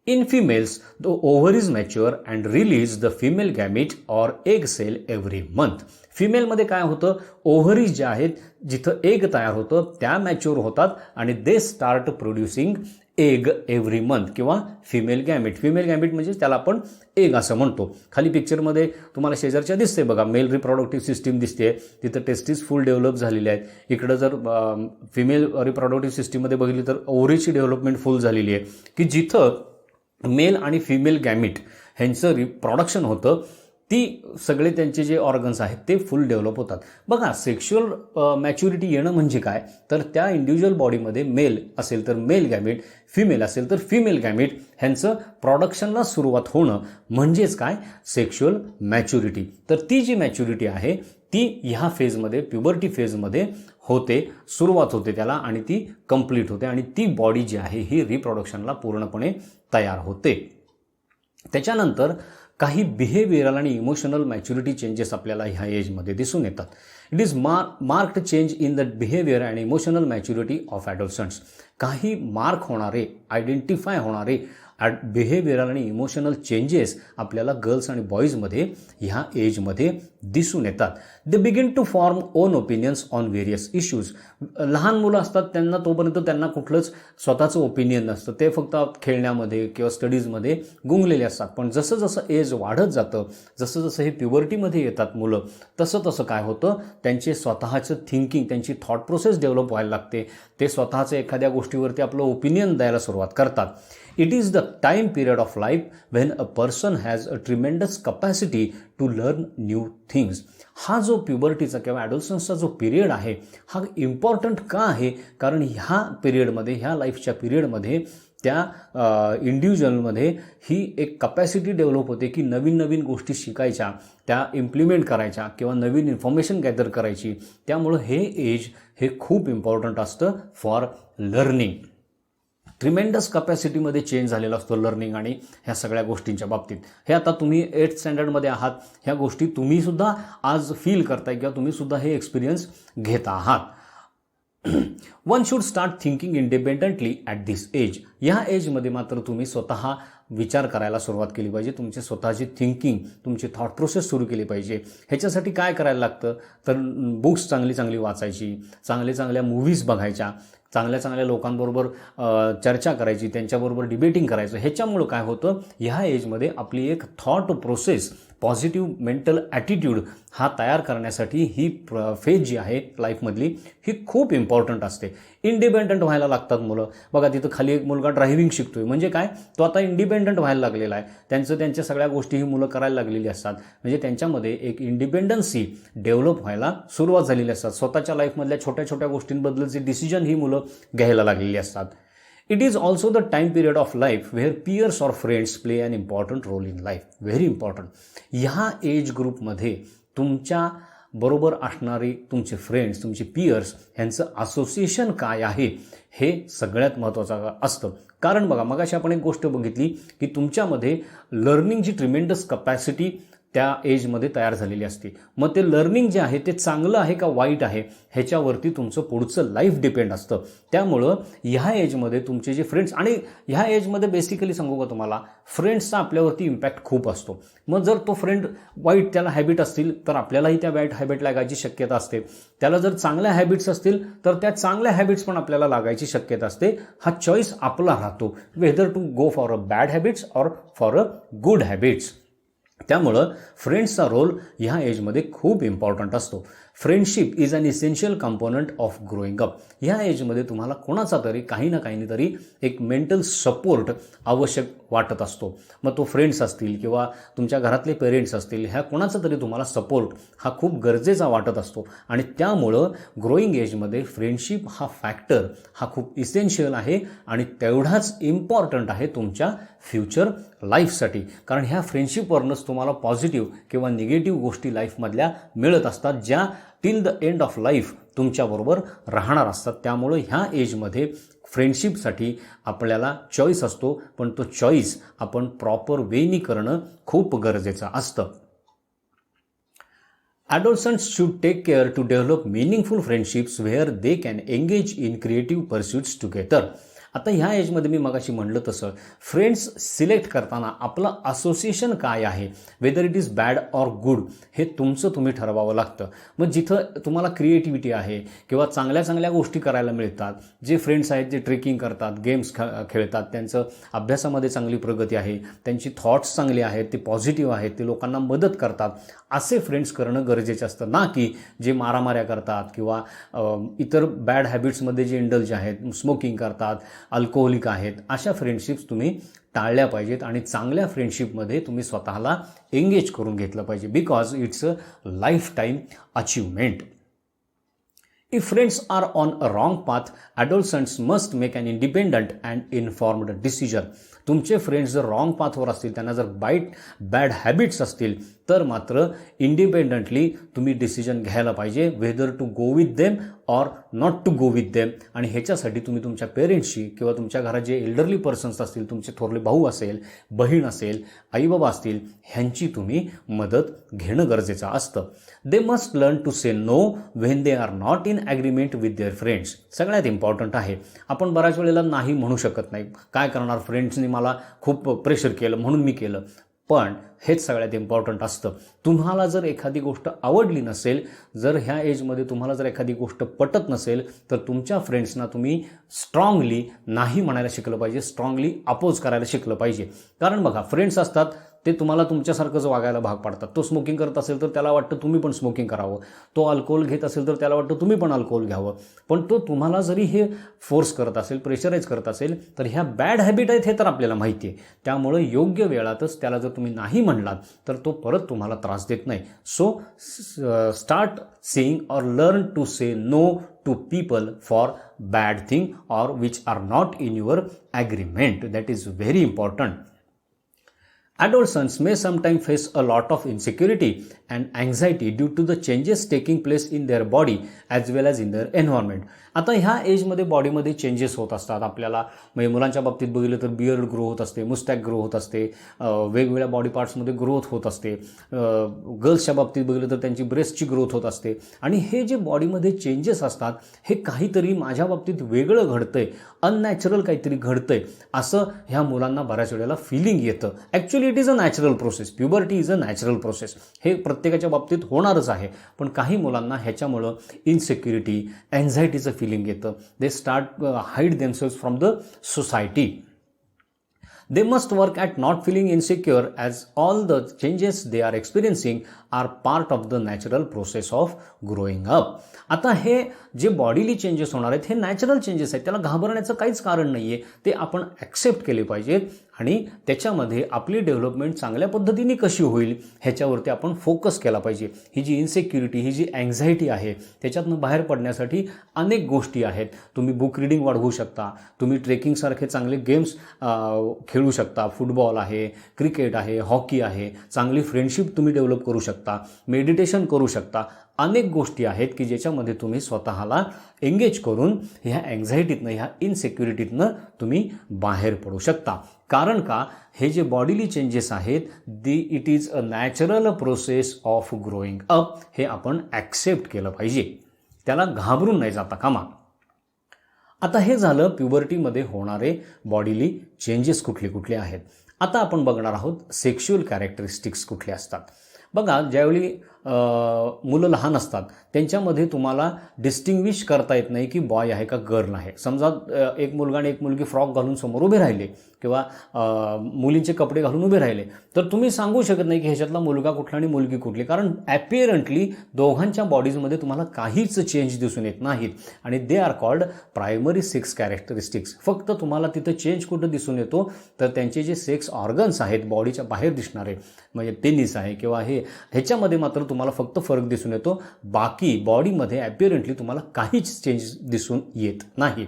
In females, the ovaries mature and release the female gamete or egg cell every month. फिमेलमध्ये काय होतं? ओव्हरीज ज्या आहेत जिथं एग तयार होतं त्या मॅच्युअर होतात आणि they start producing egg every month किंवा फिमेल गॅमेट. फिमेल गॅमेट म्हणजे त्याला आपण एग असं म्हणतो. खाली पिक्चरमध्ये तुम्हाला शेजारच्या दिसते बघा, मेल रिप्रोडक्टिव्ह सिस्टीम दिसते, तिथं टेस्टीज फुल डेव्हलप झालेले आहेत. इकडं जर फिमेल रिप्रोडक्टिव्ह सिस्टीममध्ये बघितली तर ओव्हरीची डेव्हलपमेंट फुल झालेली आहे की जिथं मेल आणि फिमेल गॅमिट ह्यांचं प्रोडक्शन होतं. ती सगळे त्यांचे जे ऑर्गन्स आहेत ते फुल डेव्हलप होतात. बघा, सेक्शुअल मॅच्युरिटी येणं म्हणजे काय? तर त्या इंडिव्हिज्युअल बॉडीमध्ये मेल असेल तर मेल गॅमिट, फिमेल असेल तर फिमेल गॅमिट ह्यांचं प्रोडक्शनला सुरुवात होणं म्हणजेच काय? Sexual maturity. तर ती जी मॅच्युरिटी आहे ती ह्या फेजमध्ये, प्युबर्टी फेजमध्ये होते, सुरुवात होते त्याला आणि ती कंप्लीट होते आणि ती बॉडी जी आहे ही रिप्रोडक्शनला पूर्णपणे तयार होते. त्याच्यानंतर काही बिहेवियरल आणि इमोशनल मॅच्युरिटी चेंजेस आपल्याला ह्या एजमध्ये दिसून येतात. It is marked change in the behaviour and emotional maturity of adolescents. काही मार्क होणारे, आयडेंटिफाय होणारे बिहेवियरल आणि इमोशनल चेंजेस आपल्याला गर्ल्स आणि बॉईजमध्ये ह्या एजमध्ये दिसून येतात. They begin to form own opinions on various issues. लहान मुलं असतात त्यांना तोपर्यंत त्यांना कुठलंच स्वतःचं ओपिनियन नसतं, ते फक्त खेळण्यामध्ये किंवा स्टडीजमध्ये गुंगलेले असतात. पण जसं जसं एज वाढत जातं, जसं जसं हे प्युबर्टीमध्ये येतात मुलं, तसं तसं काय होतं, त्यांचे स्वतःचं थिंकिंग, त्यांची थॉट प्रोसेस डेव्हलप व्हायला लागते. ते स्वतःचं एखाद्या गोष्टीवरती आपलं ओपिनियन द्यायला सुरुवात करतात. It is the time period of life when a person has a tremendous capacity to learn new things. हा जो प्युबर्टीचा किंवा ॲडोलसन्सचा जो पिरियड आहे हा इम्पॉर्टंट का आहे? कारण ह्या पिरियडमध्ये, ह्या लाईफच्या पिरियडमध्ये त्या इंडिव्हिज्युअलमध्ये ही एक कपॅसिटी डेव्हलप होते की नवीन नवीन गोष्टी शिकायच्या, त्या इम्प्लिमेंट करायच्या किंवा नवीन इन्फॉर्मेशन गॅदर करायची. त्यामुळं हे एज हे खूप इम्पॉर्टंट असतं फॉर लर्निंग. ट्रिमेंडस कपॅसिटीमध्ये चेंज झालेला असतो लर्निंग आणि ह्या सगळ्या गोष्टींच्या बाबतीत. हे आता तुम्ही 8th स्टँडर्डमध्ये आहात, ह्या गोष्टी तुम्हीसुद्धा आज फील करताय किंवा तुम्हीसुद्धा हे एक्सपिरियन्स घेत आहात. One should start thinking independently at this age. ह्या एजमध्ये मात्र तुम्ही स्वतः विचार करायला सुरुवात केली पाहिजे. तुमची स्वतःची थिंकिंग, तुमची थॉट प्रोसेस सुरू केली पाहिजे. ह्याच्यासाठी काय करायला लागतं तर बुक्स चांगली चांगली वाचायची, चांगल्या मूव्हीज बघायच्या, चांगल्या लोकांबरोबर चर्चा करायची, त्यांच्याबरोबर डिबेटिंग करायचं. ह्याच्यामुळं काय होतं, ह्या एजमध्ये आपली एक thought process, positive mental attitude हा तयार करण्यासाठी ही फेज जी आहे लाईफमधली ही खूप इम्पॉर्टंट असते. इंडिपेंडंट व्हायला लागतात मुलं. बघा तिथं खाली एक मुलगा ड्रायव्हिंग शिकतोय, म्हणजे काय, तो आता इंडिपेंडंट व्हायला लागलेला आहे. त्यांच्या सगळ्या गोष्टी ही मुलं करायला लागलेली असतात. म्हणजे त्यांच्यामध्ये एक इंडिपेंडन्सी डेव्हलप व्हायला सुरुवात झालेली असतात. स्वतःच्या लाईफमधल्या छोट्या छोट्या गोष्टींबद्दलचे डिसिजन ही मुलं घ्यायला लागलेली असतात. It is also the time period of life where peers or friends play an important role in life. Very important. ह्या एज ग्रुपमध्ये तुमच्या बरोबर असणारे तुमचे फ्रेंड्स, तुमचे पियर्स ह्यांचं असोसिएशन काय आहे हे सगळ्यात महत्त्वाचं असतं. कारण बघा, मगाशी आपण एक गोष्ट बघितली की तुमच्यामध्ये लर्निंगची ट्रिमेंडस कपॅसिटी त्या एजमध्ये तयार झालेली असते. मग ते लर्निंग जे आहे ते चांगलं आहे का वाईट आहे ह्याच्यावरती तुमचं पुढचं लाईफ डिपेंड असतं. त्यामुळं ह्या एजमध्ये तुमचे जे फ्रेंड्स, आणि ह्या एजमध्ये बेसिकली सांगू का तुम्हाला, फ्रेंड्सचा आपल्यावरती इम्पॅक्ट खूप असतो. मग जर तो फ्रेंड वाईट त्याला हॅबिट असतील तर आपल्यालाही त्या वाईट हॅबिट लागायची शक्यता असते. त्याला जर चांगल्या हॅबिट्स असतील तर त्या चांगल्या हॅबिट्स पण आपल्याला लागायची शक्यता असते. हा चॉईस आपला राहतो, whether to go for a bad habits or for a good habits. त्यामुळं फ्रेंड्सचा रोल ह्या एजमध्ये खूप इम्पॉर्टंट असतो. Friendship is an essential component of growing up. ह्या एजमध्ये तुम्हाला कोणाचा तरी काही ना काही तरी एक मेंटल सपोर्ट आवश्यक वाटत असतो. मग तो फ्रेंड्स असतील किंवा तुमच्या घरातले पेरेंट्स असतील, ह्या कोणाचा तरी तुम्हाला सपोर्ट हा खूप गरजेचा वाटत असतो. आणि त्यामुळं ग्रोईंग एजमध्ये फ्रेंडशिप हा फॅक्टर हा खूप इसेन्शियल आहे आणि तेवढाच इम्पॉर्टंट आहे तुमच्या फ्युचर लाईफसाठी. कारण ह्या फ्रेंडशिपवरनंच तुम्हाला पॉझिटिव्ह किंवा निगेटिव्ह गोष्टी लाईफमधल्या मिळत असतात, ज्या till the end of life तुमच्याबरोबर राहणार असतात. त्यामुळं ह्या एजमध्ये फ्रेंडशिपसाठी आपल्याला चॉईस असतो, पण तो चॉईस आपण प्रॉपर वेनी करणं खूप गरजेचं असतं. Adolescents should take care to develop meaningful friendships where they can engage in creative pursuits together. आता ह्या एजमध्ये मी मगाशी म्हणलं तसं फ्रेंड्स सिलेक्ट करताना आपलं असोसिएशन काय आहे, whether it is bad or good, हे तुमचं तुम्ही ठरवावं लागतं. मग जिथं तुम्हाला क्रिएटिव्हिटी आहे किंवा चांगल्या गोष्टी करायला मिळतात, जे फ्रेंड्स आहेत जे ट्रेकिंग करतात, गेम्स खेळतात, त्यांचं अभ्यासामध्ये चांगली प्रगती आहे, त्यांची थॉट्स चांगले आहेत, ते पॉझिटिव्ह आहेत, ते लोकांना मदत करतात, असे फ्रेंड्स करणं गरजेचं असतं. ना की जे मारामाऱ्या करतात किंवा इतर बॅड हॅबिट्समध्ये जे इंडल्ज आहेत, स्मोकिंग करतात, अल्कोहोलिक आहेत, अशा फ्रेंडशिप्स तुम्ही टाळल्या पाहिजेत. आणि चांगल्या फ्रेंडशिपमध्ये तुम्ही स्वतःला एंगेज करून घेतलं पाहिजे, because it's a life time achievement. If friends are on a wrong path, adolescents must make an independent and informed decision. तुमचे फ्रेंड्स जर रॉंग पाथवर असतील, त्यांना जर बॅड हॅबिट्स असतील, तर मात्र इंडिपेंडंटली तुम्ही डिसिजन घ्यायला पाहिजे, whether to go with them or not to go with them. आणि ह्याच्यासाठी तुम्ही तुमच्या पेरेंट्सशी किंवा तुमच्या घरात जे एल्डरली पर्सन्स असतील, तुमचे थोरले भाऊ असेल, बहीण असेल, आईबाबा असतील, ह्यांची तुम्ही मदत घेणं गरजेचं असतं. They must learn to say no when they are not in agreement with their friends. सगळ्यात इम्पॉर्टंट आहे. आपण बऱ्याच वेळेला नाही म्हणू शकत नाही. काय करणार, फ्रेंड्सनी मला खूप प्रेशर केलं म्हणून मी केलं. पण हेच सगळ्यात इम्पॉर्टंट असतं. तुम्हाला जर एखादी गोष्ट आवडली नसेल, जर ह्या एजमध्ये तुम्हाला जर एखादी गोष्ट पटत नसेल, तर तुमच्या फ्रेंड्सना तुम्ही स्ट्रॉंगली नाही म्हणायला शिकलं पाहिजे, स्ट्रॉंगली अपोज करायला शिकलं पाहिजे. कारण बघा, फ्रेंड्स असतात ते तुम्हाला तुमच्यासारखंच वागायला भाग पाडतात. तो स्मोकिंग करत असेल तर त्याला वाटतं तुम्ही पण स्मोकिंग करावं, तो अल्कोहोल घेत असेल तर त्याला वाटतं तुम्ही पण अल्कोहोल घ्यावं. पण तो तुम्हाला जरी हे फोर्स करत असेल, प्रेशराईज करत असेल, तर ह्या बॅड हॅबिट आहेत हे तर आपल्याला माहिती आहे. त्यामुळे योग्य वेळातच त्याला जर तुम्ही नाही म्हणलात तर तो परत तुम्हाला त्रास देत नाही. So start saying or learn to say no to people for bad thing or which are not in your agreement. That is very important. Adolescents may sometimes face a lot of insecurity and anxiety due to the changes taking place in their body as well as in their environment. आता ह्या एजमध्ये बॉडीमध्ये changes होत असतात आपल्याला. म्हणजे मुलांच्या बाबतीत बघितलं तर बियर्ड ग्रो होत असते, मुस्टॅक ग्रो होत असते, वेगवेगळ्या बॉडी पार्ट्समध्ये ग्रोथ होत असते. गर्ल्सच्या बाबतीत बघितलं तर त्यांची ब्रेस्टची ग्रोथ होत असते. आणि हे जे बॉडीमध्ये चेंजेस असतात हे काहीतरी माझ्या बाबतीत वेगळं घडतंय, अननॅचरल काहीतरी घडतंय असं ह्या मुलांना बऱ्याच वेळेला फिलिंग येतं. Actually it is a natural process. Puberty is a natural process. हे प्रत्येकाच्या बाबतीत होणारच आहे. पण काही मुलांना ह्याच्यामुळं इनसेक्युरिटी, एन्झायटीचं फिलिंग येतं. They start hide themselves from the society. They must work at not feeling insecure as all the changes they are experiencing are part of the natural process of growing up. आता हे जे bodily changes होणार आहेत हे natural changes आहेत, त्याला घाबरण्याचं काहीच कारण नाही आहे. ते आपण ॲक्सेप्ट केले पाहिजेत आणि त्याच्यामध्ये आपली डेव्हलपमेंट चांगल्या पद्धतीने कशी होईल ह्याच्यावरती आपण फोकस केला पाहिजे. ही जी इन्सेक्युरिटी, ही जी अँझायटी आहे त्याच्यातनं बाहेर पडण्यासाठी अनेक गोष्टी आहेत. तुम्ही बुक रिडिंग वाढवू शकता, तुम्ही ट्रेकिंगसारखे चांगले गेम्स खेळू शकता, फुटबॉल आहे, क्रिकेट आहे, हॉकी आहे, चांगली फ्रेंडशिप तुम्ही डेव्हलप करू शकता, मेडिटेशन करू शकता. अनेक गोष्टी आहेत की ज्याच्यामध्ये तुम्ही स्वतःला एंगेज करून ह्या अँझायटीतनं, ह्या इनसेक्युरिटीतनं तुम्ही बाहेर पडू शकता. कारण का, हे जे बॉडीली चेंजेस आहेत it is a natural process of growing up. हे आपण ॲक्सेप्ट केलं पाहिजे, त्याला घाबरून नाही जाता कामा. आता हे झालं प्युबर्टीमध्ये होणारे बॉडीली चेंजेस कुठले कुठले आहेत. आता आपण बघणार आहोत सेक्शुअल कॅरेक्टरिस्टिक्स कुठले असतात. बघा, ज्यावेळी मुलं लहान असतात त्यांच्यामध्ये तुम्हाला डिस्टिंग्विश करता येत नाही की बॉय आहे का गर्ल आहे. समजा एक मुलगा आणि एक मुलगी फ्रॉक घालून समोर उभे राहिले किंवा मुलींचे कपडे घालून उभे राहिले तर तुम्ही सांगू शकत नाही की ह्याच्यातला मुलगा कुठला आणि मुलगी कुठली. कारण ॲपिअरंटली दोघांच्या बॉडीजमध्ये तुम्हाला काहीच चेंज दिसून येत नाहीत आणि दे are called primary sex characteristics. फक्त तुम्हाला तिथं चेंज कुठं दिसून येतो तर त्यांचे जे सेक्स ऑर्गन्स आहेत बॉडीच्या बाहेर दिसणारे, म्हणजे पेनिस आहे किंवा ह्याच्यामध्ये मात्र तुम्हाला फक्त फरक दिसून येतो. बाकी बॉडीमध्ये ॲपिअरंटली तुम्हाला काहीच चेंज दिसून येत नाही.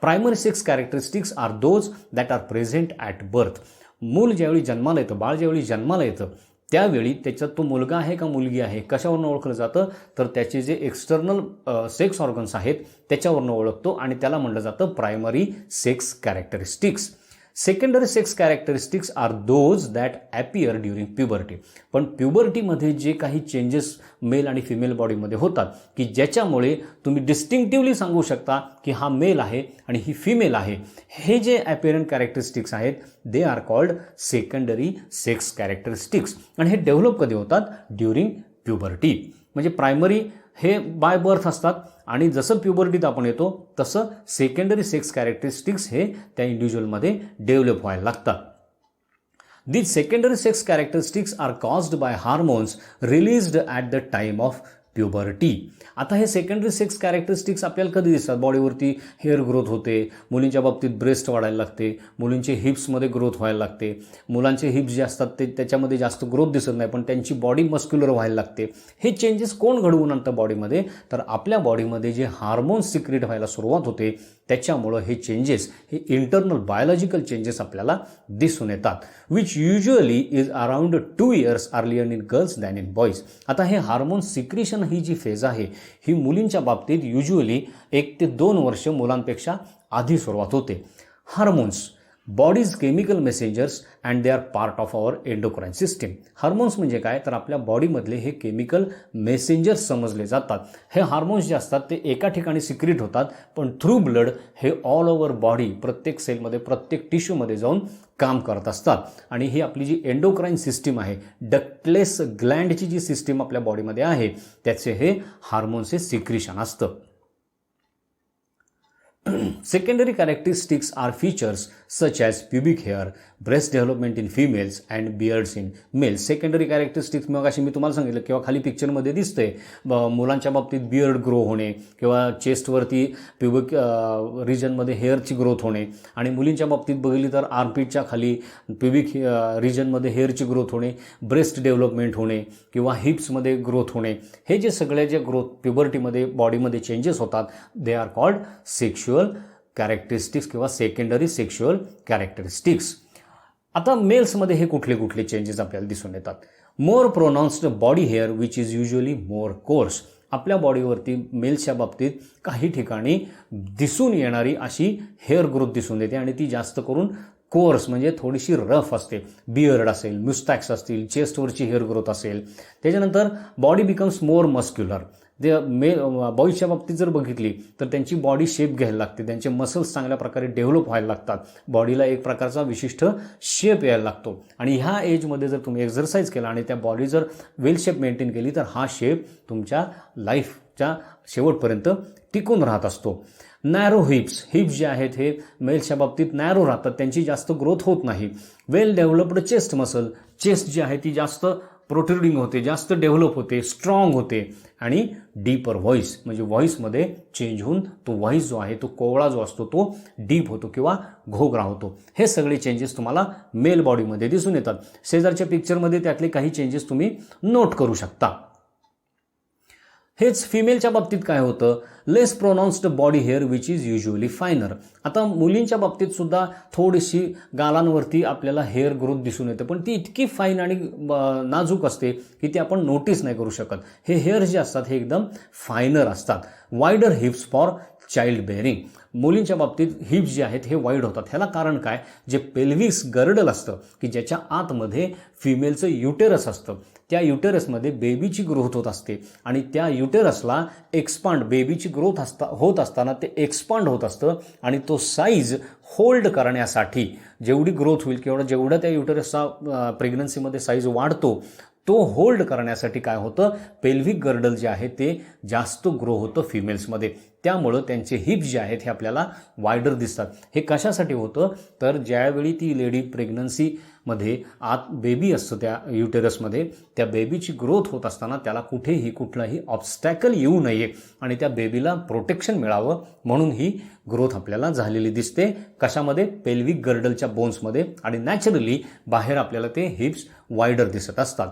Primary sex characteristics are those that are present at birth. मूल ज्यावेळी जन्माला येतं, बाळ ज्यावेळी जन्माला येतं त्यावेळी त्याच्यात तो मुलगा आहे का मुलगी आहे कशावरून ओळखलं जातं तर त्याचे जे एक्सटर्नल सेक्स ऑर्गन्स आहेत त्याच्यावरून ओळखतो आणि त्याला म्हटलं जातं primary sex characteristics. Secondary sex characteristics are those that appear during puberty. पण प्युबर्टीमध्ये जे काही चेंजेस मेल आणि फिमेल बॉडीमध्ये होतात की ज्याच्यामुळे तुम्ही डिस्टिंक्टिव्हली सांगू शकता की हा मेल आहे आणि ही फिमेल आहे, हे जे ॲपिअरंट कॅरेक्टरिस्टिक्स आहेत दे are called secondary sex characteristics. आणि हे डेव्हलप कधी होतात ड्युरिंग प्युबर्टी. म्हणजे प्रायमरी हे बाय बर्थ असतात आणि जसं प्युबर्टीत आपण येतो तसं सेकंडरी सेक्स कॅरेक्टरिस्टिक्स हे त्या इंडिव्हिज्युअलमध्ये डेव्हलप व्हायला लागतात. These secondary sex characteristics are caused by hormones released at the time of puberty. आता हे सेकंडरी सेक्स कॅरेक्टरिस्टिक्स आपल्याला कधी दिसतात? बॉडीवरती हेअर ग्रोथ होते, मुलींच्या बाबतीत ब्रेस्ट वाढायला लागते, मुलींचे हिप्समध्ये ग्रोथ व्हायला लागते, मुलांचे हिप्स जे असतात ते त्याच्यामध्ये जास्त ग्रोथ दिसत नाही पण त्यांची बॉडी मस्क्युलर व्हायला लागते. हे चेंजेस कोण घडवून आणतं बॉडीमध्ये तर आपल्या बॉडीमध्ये जे हार्मोन्स सिक्रेट व्हायला सुरुवात होते त्याच्यामुळं हे चेंजेस, हे इंटरनल बायोलॉजिकल चेंजेस आपल्याला दिसून येतात, which usually is around 2 years earlier in girls than in boys. आता हे हार्मोन सिक्रिशन ही जी फेज आहे ही मुलींच्या बाबतीत युजली 1 ते 2 वर्ष मुलांपेक्षा आधी सुरुवात होते. Hormones body's chemical messengers and they are part of our endocrine system. Hormones म्हणजे काय, तर आपल्या बॉडीमधले हे केमिकल मेसेंजर्स समजले जातात. हे हार्मोन्स जे असतात ते एका ठिकाणी सिक्रिट होतात, पण थ्रू ब्लड हे ऑल ओव्हर बॉडी, प्रत्येक सेलमध्ये, प्रत्येक टिश्यूमध्ये जाऊन काम करत असतात. आणि ही आपली जी एंडोक्राइन सिस्टीम आहे, डक्टलेस ग्लँडची जी सिस्टीम आपल्या बॉडीमध्ये आहे, त्याचे हे हार्मोन्सचे सिक्रिशन असतं. Secondary characteristics are features such as pubic hair, breast development in females and beards in males. Secondary characteristics मग अशी मी तुम्हाला सांगितलं किंवा खाली पिक्चरमध्ये दिसतंय, मुलांच्या बाबतीत बियर्ड ग्रो होणे किंवा चेस्टवरती प्युबिक रिजनमध्ये हेअरची ग्रोथ होणे, आणि मुलींच्या बाबतीत बघितली तर आर्मपीटच्या खाली प्युबिक रिजनमध्ये हेअरची ग्रोथ होणे, ब्रेस्ट डेव्हलपमेंट होणे किंवा हिप्समध्ये ग्रोथ होणे. हे जे सगळे जे ग्रोथ प्युबर्टीमध्ये बॉडीमध्ये चेंजेस होतात, they are called sexual characteristics किंवा सेकंडरी सेक्शुअल कॅरेक्टरिस्टिक्स. आता मेल्समध्ये हे कुठले कुठले चेंजेस आपल्याला दिसून येतात. More pronounced body hair which is usually more coarse. आपल्या बॉडीवरती मेल्सच्या बाबतीत काही ठिकाणी दिसून येणारी अशी हेअर ग्रोथ दिसून येते आणि ती जास्त करून कोर्स म्हणजे थोडीशी रफ असते. बियर्ड असेल, म्युस्टॅक्स असतील, चेस्टवरची हेअर ग्रोथ असेल. त्याच्यानंतर बॉडी बिकम्स मोर मस्क्युलर. ते बॉईजच्या बाबतीत जर बघितली तर त्यांची बॉडी शेप घ्यायला लागते, त्यांचे मसल्स चांगल्या प्रकारे डेव्हलप व्हायला लागतात, बॉडीला एक प्रकारचा विशिष्ट शेप यायला लागतो. आणि ह्या एजमध्ये जर तुम्ही एक्झरसाईज केला आणि त्या बॉडी जर वेल शेप मेंटेन केली तर हा शेप तुमच्या लाईफच्या शेवटपर्यंत टिकून राहत असतो. नॅरो हिप्स जे आहेत हे मेल्सच्या बाबतीत नॅरो राहतात, त्यांची जास्त ग्रोथ होत नाही. वेल डेव्हलप्ड चेस्ट मसल, चेस्ट जी आहे ती जास्त प्रोट्रुडिंग होते, जास्त डेव्हलप होते, स्ट्रॉंग होते. आणि डीपर व्हॉइस म्हणजे व्हॉइसमध्ये चेंज होऊन तो व्हॉइस जो आहे, तो कोवळा जो असतो तो डीप होतो किंवा घोगरा होतो. हे सगळे चेंजेस तुम्हाला मेल बॉडीमध्ये दिसून येतात. शेजारच्या पिक्चरमध्ये त्यातले काही चेंजेस तुम्ही नोट करू शकता. हेच फिमेलच्या बाबतीत काय होतं, less pronounced body hair which is usually finer. आता मुलींच्या बाबतीत सुद्धा थोडीशी गालांवरती आपल्याला हेअर ग्रोथ दिसून येते, पण ती इतकी फाईन आणि नाजूक असते की ती आपण नोटीस नाही करू शकत. हे हेअर्स जे असतात हे एकदम फायनर असतात. Wider hips for child bearing. मुलींच्या बाबतीत हिप्स जे आहेत हे वाईड होतात. ह्याला कारण काय, जे पेल्विक्स गर्डल असतं की ज्याच्या आतमध्ये फिमेलचं युटेरस असतं, त्या युटेरसमध्ये बेबीची ग्रोथ होत असते आणि त्या युटेरसला एक्सपांड, बेबीची ग्रोथ होत असताना ते एक्सपांड होत असतं आणि तो साईज होल्ड करण्यासाठी जेवढी ग्रोथ होईल किंवा जेवढा त्या युटेरसचा प्रेग्नन्सीमध्ये साईज वाढतो तो होल्ड करण्यासाठी काय होतं, पेल्विक गर्डल जे आहे ते जास्त ग्रो होतं फिमेल्समध्ये. त्यामुळं त्यांचे हिप्स जे आहेत हे आपल्याला वायडर दिसतात. हे कशासाठी होतं, तर ज्यावेळी ती लेडी प्रेग्नन्सीमध्ये आत बेबी असतं त्या युटेरसमध्ये, त्या बेबीची ग्रोथ होत असताना त्याला कुठलाही ऑब्स्टॅकल येऊ नये आणि त्या बेबीला प्रोटेक्शन मिळावं म्हणून ही ग्रोथ आपल्याला झालेली दिसते. कशामध्ये, पेल्विक गर्डलच्या बोन्समध्ये. आणि नॅचरली बाहेर आपल्याला ते हिप्स वायडर दिसत असतात.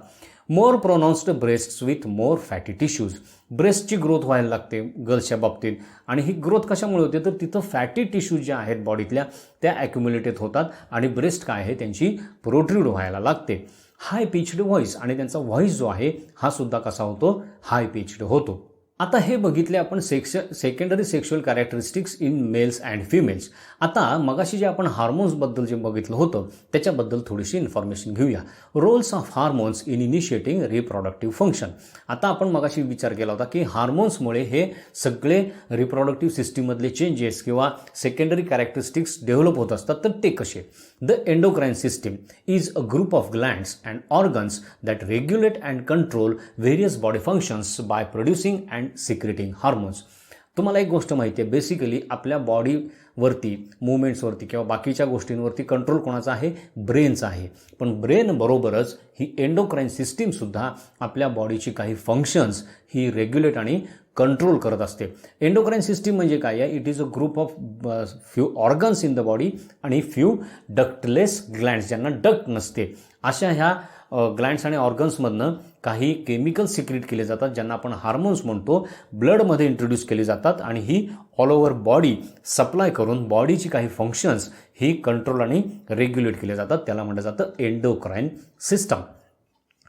More pronounced breasts with more fatty tissues. ब्रेस्टची ग्रोथ व्हायला लागते गर्ल्सच्या बाबतीत आणि ही ग्रोथ कशामुळे होते, तर तिथं फॅटी टिश्यूज ज्या आहेत बॉडीतल्या त्या ॲक्युम्युलेटेड होतात आणि ब्रेस्ट काय आहे त्यांची प्रोट्रूड व्हायला लागते. हाय पिच्ड व्हॉइस, आणि त्यांचा व्हॉइस जो आहे हा सुद्धा कसा होतो, हाय पिच्ड होतो. आता हे बघितले आपण secondary sexual characteristics in mails and females. आता मगाशी जे आपण हार्मोन्सबद्दल जे बघितलं होतं त्याच्याबद्दल थोडीशी इन्फॉर्मेशन घेऊया. Roles of hormones in initiating reproductive function. आता आपण मगाशी विचार केला होता की हार्मोन्समुळे हे सगळे रिप्रोडक्टिव्ह सिस्टीममधले चेंजेस किंवा सेकंडरी कॅरेक्टरिस्टिक्स डेव्हलप होत असतात, तर ते कसे. The endocrine system is a group of glands and organs that regulate and control various body functions by producing and secreting hormones. तुम्हाला एक गोष्ट माहिती आहे, बेसिकली आपल्या बॉडीवरती मुवमेंट्सवरती किंवा बाकीच्या गोष्टींवरती कंट्रोल कोणाचा आहे, ब्रेनचा आहे. पण ब्रेन बरोबरच ही एंडोक्राइन सिस्टीमसुद्धा आपल्या बॉडीची काही फंक्शन्स ही रेग्युलेट आणि कंट्रोल करत असते. एंडोक्राइन सिस्टीम म्हणजे काय आहे, it is a group of few organs in the body आणि फ्यू डक्टलेस ग्लँड्स ज्यांना डक्ट नसते. अशा ह्या ग्लँड्स आणि ऑर्गन्समधनं काही केमिकल्स सिक्रेट केले जातात, ज्यांना आपण हार्मोन्स म्हणतो, ब्लडमध्ये इंट्रोड्यूस केले जातात आणि ही ऑल ओव्हर बॉडी सप्लाय करून बॉडीची काही फंक्शन्स ही कंट्रोल आणि रेग्युलेट केले जातात. त्याला म्हटलं जातं endocrine system.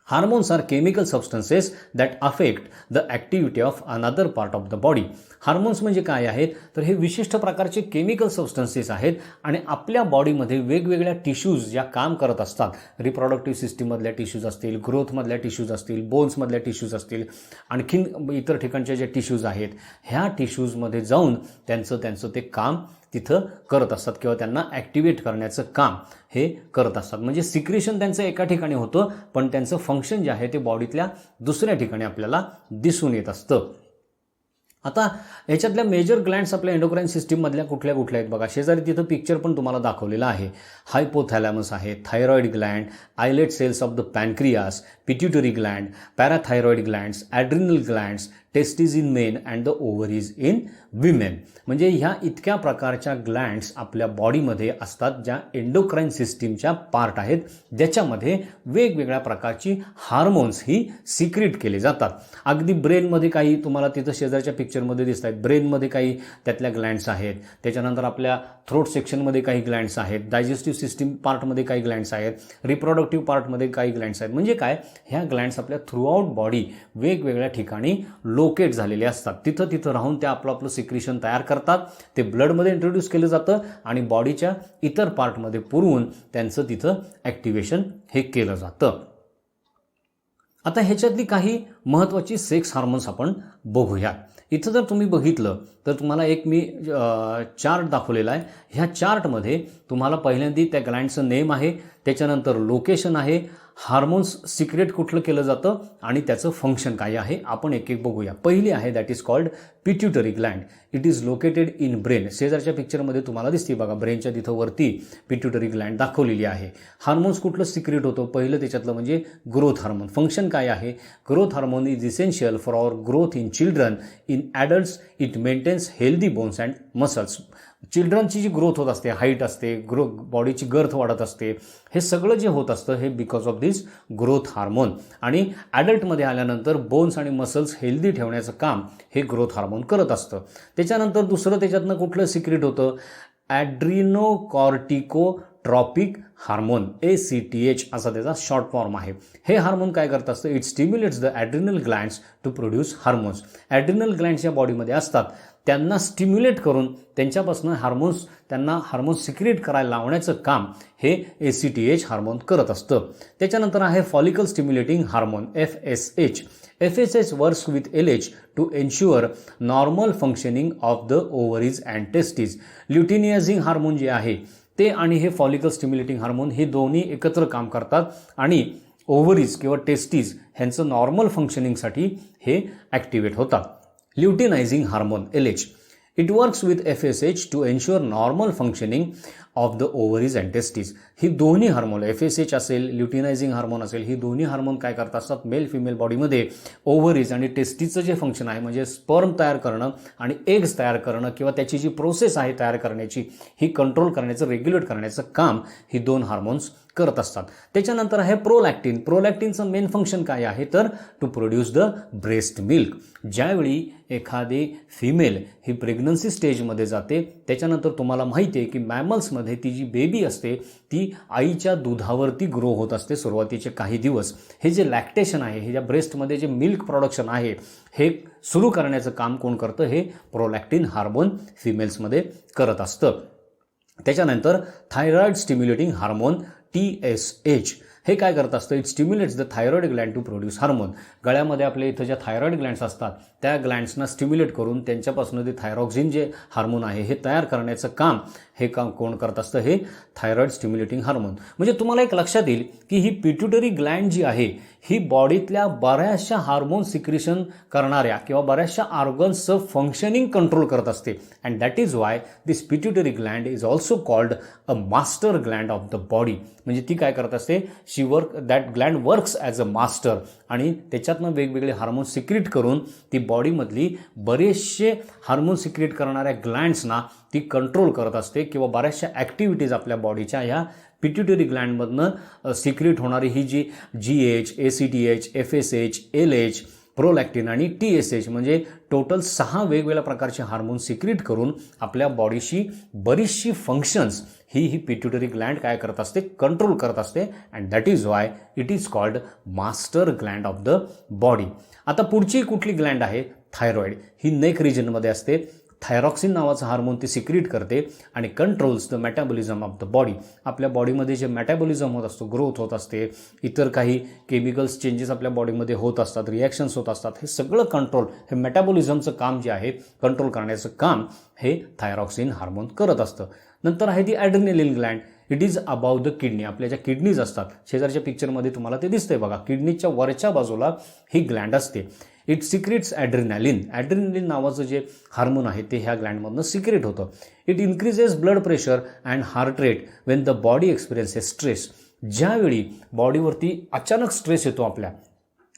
Hormones are chemical substances that affect the activity of another part of the body. Hormones म्हणजे काय आहेत तर हे विशिष्ट प्रकारचे केमिकल सबस्टन्सेस आहेत आणि आपल्या बॉडीमध्ये वेगवेगळ्या टिश्यूज ज्या काम करत असतात, रिप्रोडक्टिव्ह सिस्टीममधल्या टिश्यूज असतील, ग्रोथमधल्या टिश्यूज असतील, बोन्समधल्या टिश्यूज असतील, आणखीन इतर ठिकाणचे जे टिश्यूज आहेत, ह्या टिश्यूजमध्ये जाऊन त्यांचं ते काम तिथं करत असतात किंवा त्यांना ॲक्टिवेट करण्याचं काम हे करत असतात. म्हणजे सिक्रेशन त्यांचं एका ठिकाणी होतं, पण त्यांचं फंक्शन जे आहे ते बॉडीतल्या दुसऱ्या ठिकाणी आपल्याला दिसून येत असतं. आता ह्याच्यातल्या मेजर ग्लँड्स आपल्या एंडोक्राईन सिस्टीममधल्या कुठल्या कुठल्या आहेत बघा. शेजारी तिथं पिक्चर पण तुम्हाला दाखवलेलं आहे. हायपोथॅलॅमस आहे, thyroid gland, islet cells of the pancreas, pituitary gland, parathyroid glands, adrenal glands, testes in men and the ovaries in women. म्हणजे ह्या इतक्या प्रकारच्या ग्लँड्स आपल्या बॉडीमध्ये असतात, ज्या एंडोक्राईन सिस्टीमच्या पार्ट आहेत, ज्याच्यामध्ये वेगवेगळ्या प्रकारची हार्मोन्स ही सिक्रेट केले जातात. अगदी ब्रेनमध्ये काही तुम्हाला तिथं शेजारच्या पिक्चरमध्ये दिसत आहेत, ब्रेनमध्ये काही त्यातल्या ग्लँड्स आहेत. त्याच्यानंतर आपल्या थ्रोट सेक्शनमध्ये काही ग्लँड्स आहेत, डायजेस्टिव्ह सिस्टीम पार्टमध्ये काही ग्लँड्स आहेत, रिप्रोडक्टिव्ह पार्टमध्ये काही ग्लँड्स आहेत. म्हणजे काय, ह्या ग्लँड्स आपल्या थ्रूआउट बॉडी वेगवेगळ्या ठिकाणी लोकेट झालेले असतात. तिथं राहून त्या आपलं सिक्रेशन तयार करतात. ते ब्लडमध्ये इंट्रोड्यूस केलं जातं आणि बॉडीच्या इतर पार्टमध्ये पुरवून त्यांचं तिथं ॲक्टिवेशन हे केलं जातं. आता ह्याच्यातली काही महत्त्वाची सेक्स हार्मोन्स आपण बघूया. इथं जर तुम्ही बघितलं तर तुम्हाला एक मी चार्ट दाखवलेला आहे. ह्या चार्टमध्ये तुम्हाला पहिल्यांदा त्या ग्लँडचं नेम आहे, त्याच्यानंतर लोकेशन आहे, हार्मोन्स सिक्रेट कुठलं केलं जातं आणि त्याचं फंक्शन काय आहे, आपण एक एक बघूया. पहिली आहे that is called pituitary Gland. It is located in brain. शेजारच्या पिक्चरमध्ये तुम्हाला दिसते बघा, ब्रेनच्या तिथं वरती पिट्युटरी ग्लँड दाखवलेली आहे. हार्मोन्स कुठलं सिक्रेट होतं, पहिलं त्याच्यातलं म्हणजे ग्रोथ हार्मोन. फंक्शन काय आहे, growth hormone is essential for our growth in children. In adults it maintains healthy bones and muscles. चिल्ड्रनची जी ग्रोथ होत असते, हाईट असते, बॉडीची गर्थ वाढत असते, हे सगळं जे होत असतं हे because of this growth hormone. आणि ॲडल्टमध्ये आल्यानंतर बोन्स आणि मसल्स हेल्दी ठेवण्याचं काम हे ग्रोथ हार्मोन करत असतं. त्याच्यानंतर दुसरं त्याच्यातनं कुठलं सिक्रेट होतं, ॲड्रिनोकॉर्टिकोट्रॉपिक हार्मोन, ACTH असा त्याचा शॉर्ट फॉर्म आहे. हे हार्मोन काय करत असतं, it stimulates the adrenal glands to produce hormones. Adrenal glands या बॉडीमध्ये असतात, त्यांना स्टिम्युलेट करून त्यांच्यापासून त्यांना हार्मोन्स सिक्रेट करायला लावण्याचं काम हे ACTH हार्मोन करत असतं. त्याच्यानंतर आहे follicle stimulating hormone, FSH. FSH works with LH to ensure normal functioning of the ovaries and testes. Luteinising hormone जे आहे ते आणि हे फॉलिकल स्टिम्युलेटिंग हार्मोन हे दोन्ही एकत्र काम करतात आणि ओव्हरीज किंवा टेस्टीज ह्यांचं नॉर्मल फंक्शनिंगसाठी हे ॲक्टिवेट होतात. Luteinizing hormone, LH. It works with FSH to ensure normal functioning of the ovaries and testes. ही दोन्ही हार्मोन, FSH असेल, ल्युटिनायझिंग हार्मोन असेल, ही दोन्ही हार्मोन काय करत असतात, मेल फिमेल बॉडीमध्ये ओव्हरीज आणि टेस्टीजचं जे फंक्शन आहे, म्हणजे स्पर्म तयार करणं आणि एग्स तयार करणं किंवा त्याची जी प्रोसेस आहे तयार करण्याची, ही कंट्रोल करण्याचं, रेग्युलेट करण्याचं काम ही दोन हार्मोन्स करत असतात. त्याच्यानंतर आहे प्रोलॅक्टिन. प्रोलॅक्टिनचं मेन फंक्शन काय आहे तर to produce the breast milk. ज्यावेळी एखादी फिमेल ही प्रेग्नन्सी स्टेजमध्ये जाते, त्याच्यानंतर तुम्हाला माहिती आहे की मॅमल्समध्ये ती जी बेबी असते ती आईच्या दुधावरती ग्रो होत असते सुरुवातीचे काही दिवस. हे जे लॅक्टेशन आहे, हे ज्या ब्रेस्टमध्ये जे मिल्क प्रोडक्शन आहे हे सुरू करण्याचं काम कोण करतं, हे प्रोलॅक्टिन हार्मोन फिमेल्समध्ये करत असतं. त्याच्यानंतर थायरॉइड स्टिम्युलेटिंग हार्मोन, TSH. हे काय करत असतं, it stimulates the thyroid gland to produce hormone. गळ्यामध्ये आपल्या इथं ज्या थायरॉइड ग्लँड्स असतात त्या ग्लँड्सना स्टिम्युलेट करून त्यांच्यापासून ते थायरॉक्झिन जे हार्मोन आहे हे तयार करण्याचं काम हे काम कोण करत असतं, हे थायरॉइड स्टिम्युलेटिंग हार्मोन. म्हणजे तुम्हाला एक लक्षात येईल की ही पिट्युटरी ग्लँड जी आहे ही बॉडीतल्या बऱ्याचशा हार्मोन सिक्रेशन करणाऱ्या किंवा बऱ्याचशा ऑर्गन्सचं फंक्शनिंग कंट्रोल करत असते. And that is why this pituitary Gland is also called a master Gland of the body. म्हणजे ती काय करत असते, that Gland works as a master आणि त्याच्यातनं वेगवेगळे हार्मोन सिक्रेट करून ती बॉडीमधली बरेचसे हार्मोन सिक्रेट करणाऱ्या ग्लँड्सना ती कंट्रोल करत असते किंवा बऱ्याचशा ॲक्टिव्हिटीज आपल्या बॉडीच्या ह्या पिट्युटरी ग्लँडमधनं सिक्रेट होणारी ही जी GH, ACTH, FSH, LH, prolactin आणि TSH म्हणजे टोटल 6 वेगवेगळ्या प्रकारचे हार्मोन सिक्रीट करून आपल्या बॉडीशी बरीचशी फंक्शन्स ही पिट्युटरी ग्लँड काय करत असते, कंट्रोल करत असते. And that is why it is called master Gland of the body. आता पुढची कुठली ग्लँड आहे, थायरॉइड. ही नेक रिजनमध्ये असते. थायरॉक्सिन नावाचं हार्मोन ती सिक्रीट करते आणि controls the metabolism of the body. आपल्या बॉडीमध्ये जे मेटाबॉलिझम होत असतो, ग्रोथ होत असते, इतर काही केमिकल्स चेंजेस आपल्या बॉडीमध्ये होत असतात, रिॲक्शन्स होत असतात, हे सगळं कंट्रोल, हे मेटाबॉलिझमचं काम जे आहे, कंट्रोल करण्याचं काम हे थायरॉक्सिन हार्मोन करत असतं. नंतर आहे ती adrenaline gland. It is about the kidney. आपल्या ज्या किडनीज असतात, शेजारच्या पिक्चरमध्ये तुम्हाला ते दिसतंय बघा, किडनीच्या वरच्या बाजूला ही ग्लँड असते. It secretes adrenaline. ॲड्रिनॅलिन नावाचं जे हार्मोन आहे ते ह्या ग्लँडमधनं सिक्रेट होतं. It increases blood pressure and heart rate when the body experiences stress. ज्यावेळी बॉडीवरती अचानक स्ट्रेस येतो आपल्या,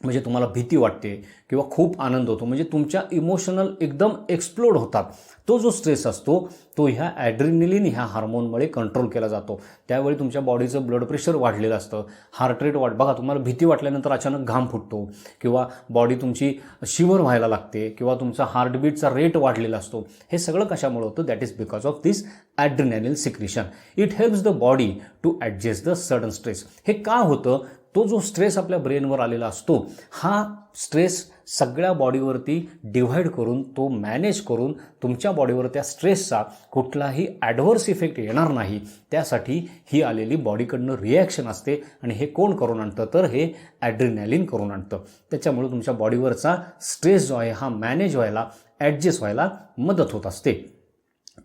म्हणजे तुम्हाला भीती वाटते किंवा खूप आनंद होतो, म्हणजे तुमच्या इमोशनल एकदम एक्सप्लोड होतात, तो जो स्ट्रेस असतो तो ह्या ॲड्रिनलिन ह्या हार्मोनमुळे कंट्रोल केला जातो. त्यावेळी तुमच्या बॉडीचं ब्लड प्रेशर वाढलेलं असतं, हार्ट रेट बघा, तुम्हाला भीती वाटल्यानंतर अचानक घाम फुटतो किंवा बॉडी तुमची शिवर व्हायला लागते किंवा तुमचा हार्टबीटचा रेट वाढलेला असतो. हे सगळं कशामुळे होतं, that is because of this adrenaline secretion. It helps the body to adjust the sudden stress. हे का होतं, तो जो स्ट्रेस आपल्या ब्रेनवर आलेला असतो, हा स्ट्रेस सगळ्या बॉडीवरती डिव्हाइड करून, तो मॅनेज करून तुमच्या बॉडीवर त्या स्ट्रेसचा कुठलाही ॲडव्हर्स इफेक्ट येणार नाही, त्यासाठी ही आलेली बॉडीकडनं रिॲक्शन असते. आणि हे कोण करून आणतं, तर हे ॲड्रिनॅलिन करून आणतं. त्याच्यामुळे तुमच्या बॉडीवरचा स्ट्रेस जो आहे हा मॅनेज व्हायला, ॲडजस्ट व्हायला मदत होत असते.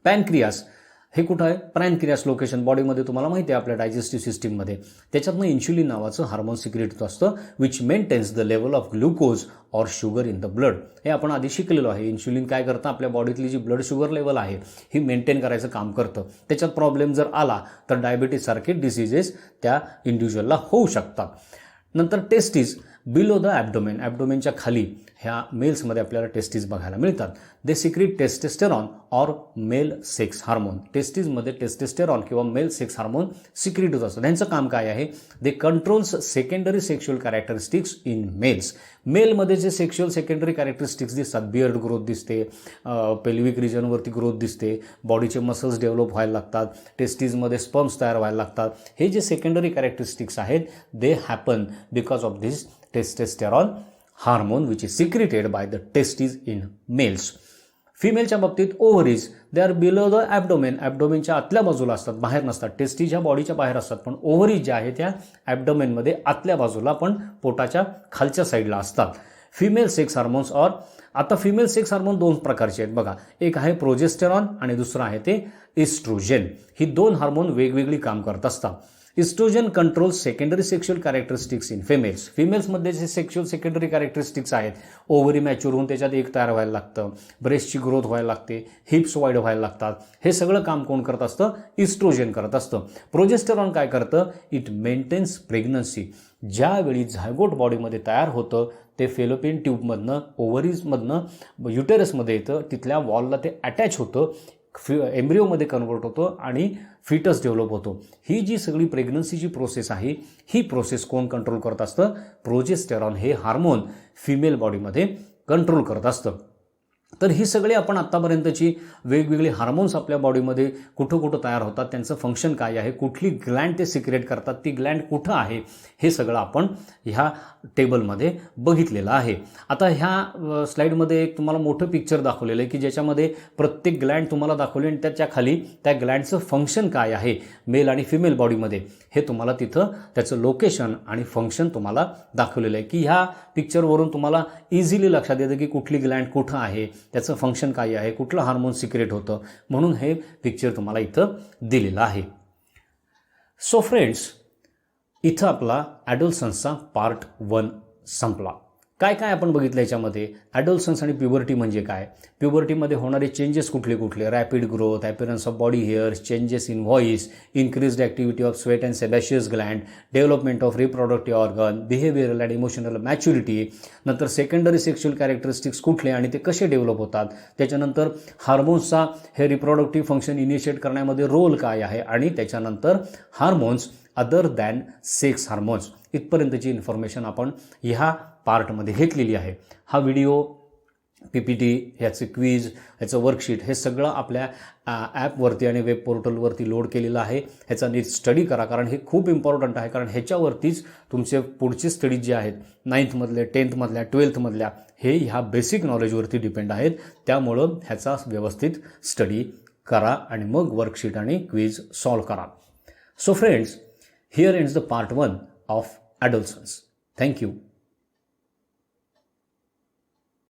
पॅनक्रियास हे कुठं आहे, पॅनक्रियास लोकेशन बॉडीमध्ये तुम्हाला माहिती आहे आपल्या डायजेस्टिव्ह सिस्टीममध्ये. त्याच्यातनं इन्शुलिन नावाचं हार्मोन सिक्रेट होत असतं, which maintains the level of glucose or sugar in the blood. हे आपण आधी शिकलेलो आहे. इन्शुलिन काय करतं, आपल्या बॉडीतली जी ब्लड शुगर लेवल आहे ही मेंटेन करायचं काम करतं. त्याच्यात प्रॉब्लेम जर आला तर डायबिटीजसारखे डिसिजेस त्या इंडिव्हिज्युअलला होऊ शकतात. नंतर टेस्टीज बिलो द ॲब्डोमेन. ॲब्डोमेनच्या खाली ह्या मेल्समध्ये आपल्याला टेस्टीज बघायला मिळतात. They secrete testosterone or male sex hormone. टेस्टीजमध्ये टेस्टेस्टेरॉन किंवा मेल सेक्स हार्मोन सिक्रेट होत असतं. त्यांचं काम काय आहे, they controls secondary sexual characteristics in males. मेलमध्ये जे सेक्शुअल सेकंडरी कॅरेक्टरिस्टिक्स दिसतात, बियर्ड ग्रोथ दिसते, पेल्विक रिजनवरती ग्रोथ दिसते, बॉडीचे मसल्स डेव्हलप व्हायला लागतात, टेस्टीजमध्ये स्पर्म्स तयार व्हायला लागतात. हे जे सेकंडरी कॅरेक्टरिस्टिक्स आहेत they happen because of this testosterone hormone which is secreted by the testes in males. फिमेलच्या बाबतीत ovaries they are below the abdomen. ॲब्डोमेनच्या आतल्या बाजूला असतात, बाहेर नसतात. टेस्टीज ह्या बॉडीच्या बाहेर असतात, पण ओव्हरीज ज्या आहेत त्या ॲब्डोमेनमध्ये आतल्या बाजूला, पण पोटाच्या खालच्या साईडला असतात. फिमेल सेक्स हार्मोन्स ऑर, आता फिमेल सेक्स हार्मोन 2 प्रकारचे आहेत बघा. एक आहे प्रोजेस्टेरॉन आणि दुसरं आहे ते इस्ट्रोजेन. ही 2 हार्मोन वेगवेगळी काम करत असतात. Estrogen controls secondary sexual characteristics in females. फिमेल्समध्ये जे सेक्शुअल सेकंडरी कॅरेक्टरिस्टिक्स आहेत, ओव्हरी मॅच्युअर होऊन त्याच्यात एक तयार व्हायला लागतं, ब्रेस्टची ग्रोथ व्हायला लागते, हिप्स वाईड व्हायला लागतात. हे सगळं काम कोण करत असतं, इस्ट्रोजन करत असतं. प्रोजेस्टेरॉन काय करतं, इट मेंटेन्स प्रेग्नन्सी. ज्यावेळी झायगोट बॉडीमध्ये तयार होतं ते फेलोपियन ट्यूबमधनं, ओव्हरीजमधनं युटेरसमध्ये येतं, तिथल्या वॉलला ते अटॅच होतं, एम्ब्रिओमध्ये कन्वर्ट होतो आणि फिटस डेव्हलप होतो. ही जी सगळी प्रेग्नन्सीची प्रोसेस आहे, ही प्रोसेस कोण कंट्रोल करत असतं, प्रोजेस्टेरॉन हे हार्मोन फिमेल बॉडीमध्ये कंट्रोल करत असतं. तर ही सगळी आपण आत्तापर्यंतची वेगवेगळी हार्मोन्स आपल्या बॉडीमध्ये कुठं कुठं तयार होतात, त्यांचं फंक्शन काय आहे, कुठली ग्लँड ते सिक्रेट करतात, ती ग्लँड कुठं आहे, हे सगळं आपण ह्या टेबलमध्ये बघितलेलं आहे. आता ह्या स्लाईडमध्ये एक तुम्हाला मोठं पिक्चर दाखवलेलं आहे की ज्याच्यामध्ये प्रत्येक ग्लँड तुम्हाला दाखवले आणि त्याच्या खाली त्या ग्लँडचं फंक्शन काय आहे मेल आणि फिमेल बॉडीमध्ये, हे तुम्हाला तिथं त्याचं लोकेशन आणि फंक्शन तुम्हाला दाखवलेलं आहे. की ह्या पिक्चरवरून तुम्हाला इझिली लक्षात येतं की कुठली ग्लँड कुठं आहे, त्याचं फंक्शन काय आहे, कुठलं हार्मोन सिक्रेट होतं, म्हणून हे पिक्चर तुम्हाला इथं दिलेलं आहे. सो फ्रेंड्स, इथं आपला ॲडोलसन्सचा पार्ट 1 संपला. काय काय आपण बघितलं याच्यामध्ये? ॲडोलसन्स आणि प्युबर्टी म्हणजे काय, प्युबर्टीमध्ये होणारे चेंजेस कुठले कुठले, rapid growth, appearance of body hairs, changes in voice, increased activity of sweat and sebaceous gland, development of reproductive organ, behavioural and emotional maturity, नंतर सेकंडरी सेक्शुअल कॅरेक्टरिस्टिक्स कुठले आणि ते कसे डेव्हलप होतात, त्याच्यानंतर हार्मोन्सचा हे रिप्रोडक्टिव्ह फंक्शन इनिशिएट करण्यामध्ये रोल काय आहे, आणि त्याच्यानंतर hormones other than sex hormones, इथपर्यंतची इन्फॉर्मेशन आपण ह्या पार्टमध्ये घेतलेली आहे. हा व्हिडिओ, PPT, ह्याचे क्विज, ह्याचं वर्कशीट हे सगळं आपल्या ॲपवरती आणि वेब पोर्टलवरती लोड केलेलं आहे. ह्याचा नीट स्टडी करा, कारण हे खूप इम्पॉर्टंट आहे, कारण ह्याच्यावरतीच तुमचे पुढचे स्टडीज जे आहेत 9thमधले, 10thमधल्या, 12thमधल्या, हे ह्या बेसिक नॉलेजवरती डिपेंड आहेत. त्यामुळं ह्याचा व्यवस्थित स्टडी करा आणि मग वर्कशीट आणि क्विज सॉल्व करा. So friends, here ends the part 1 of adolescence. Thank you.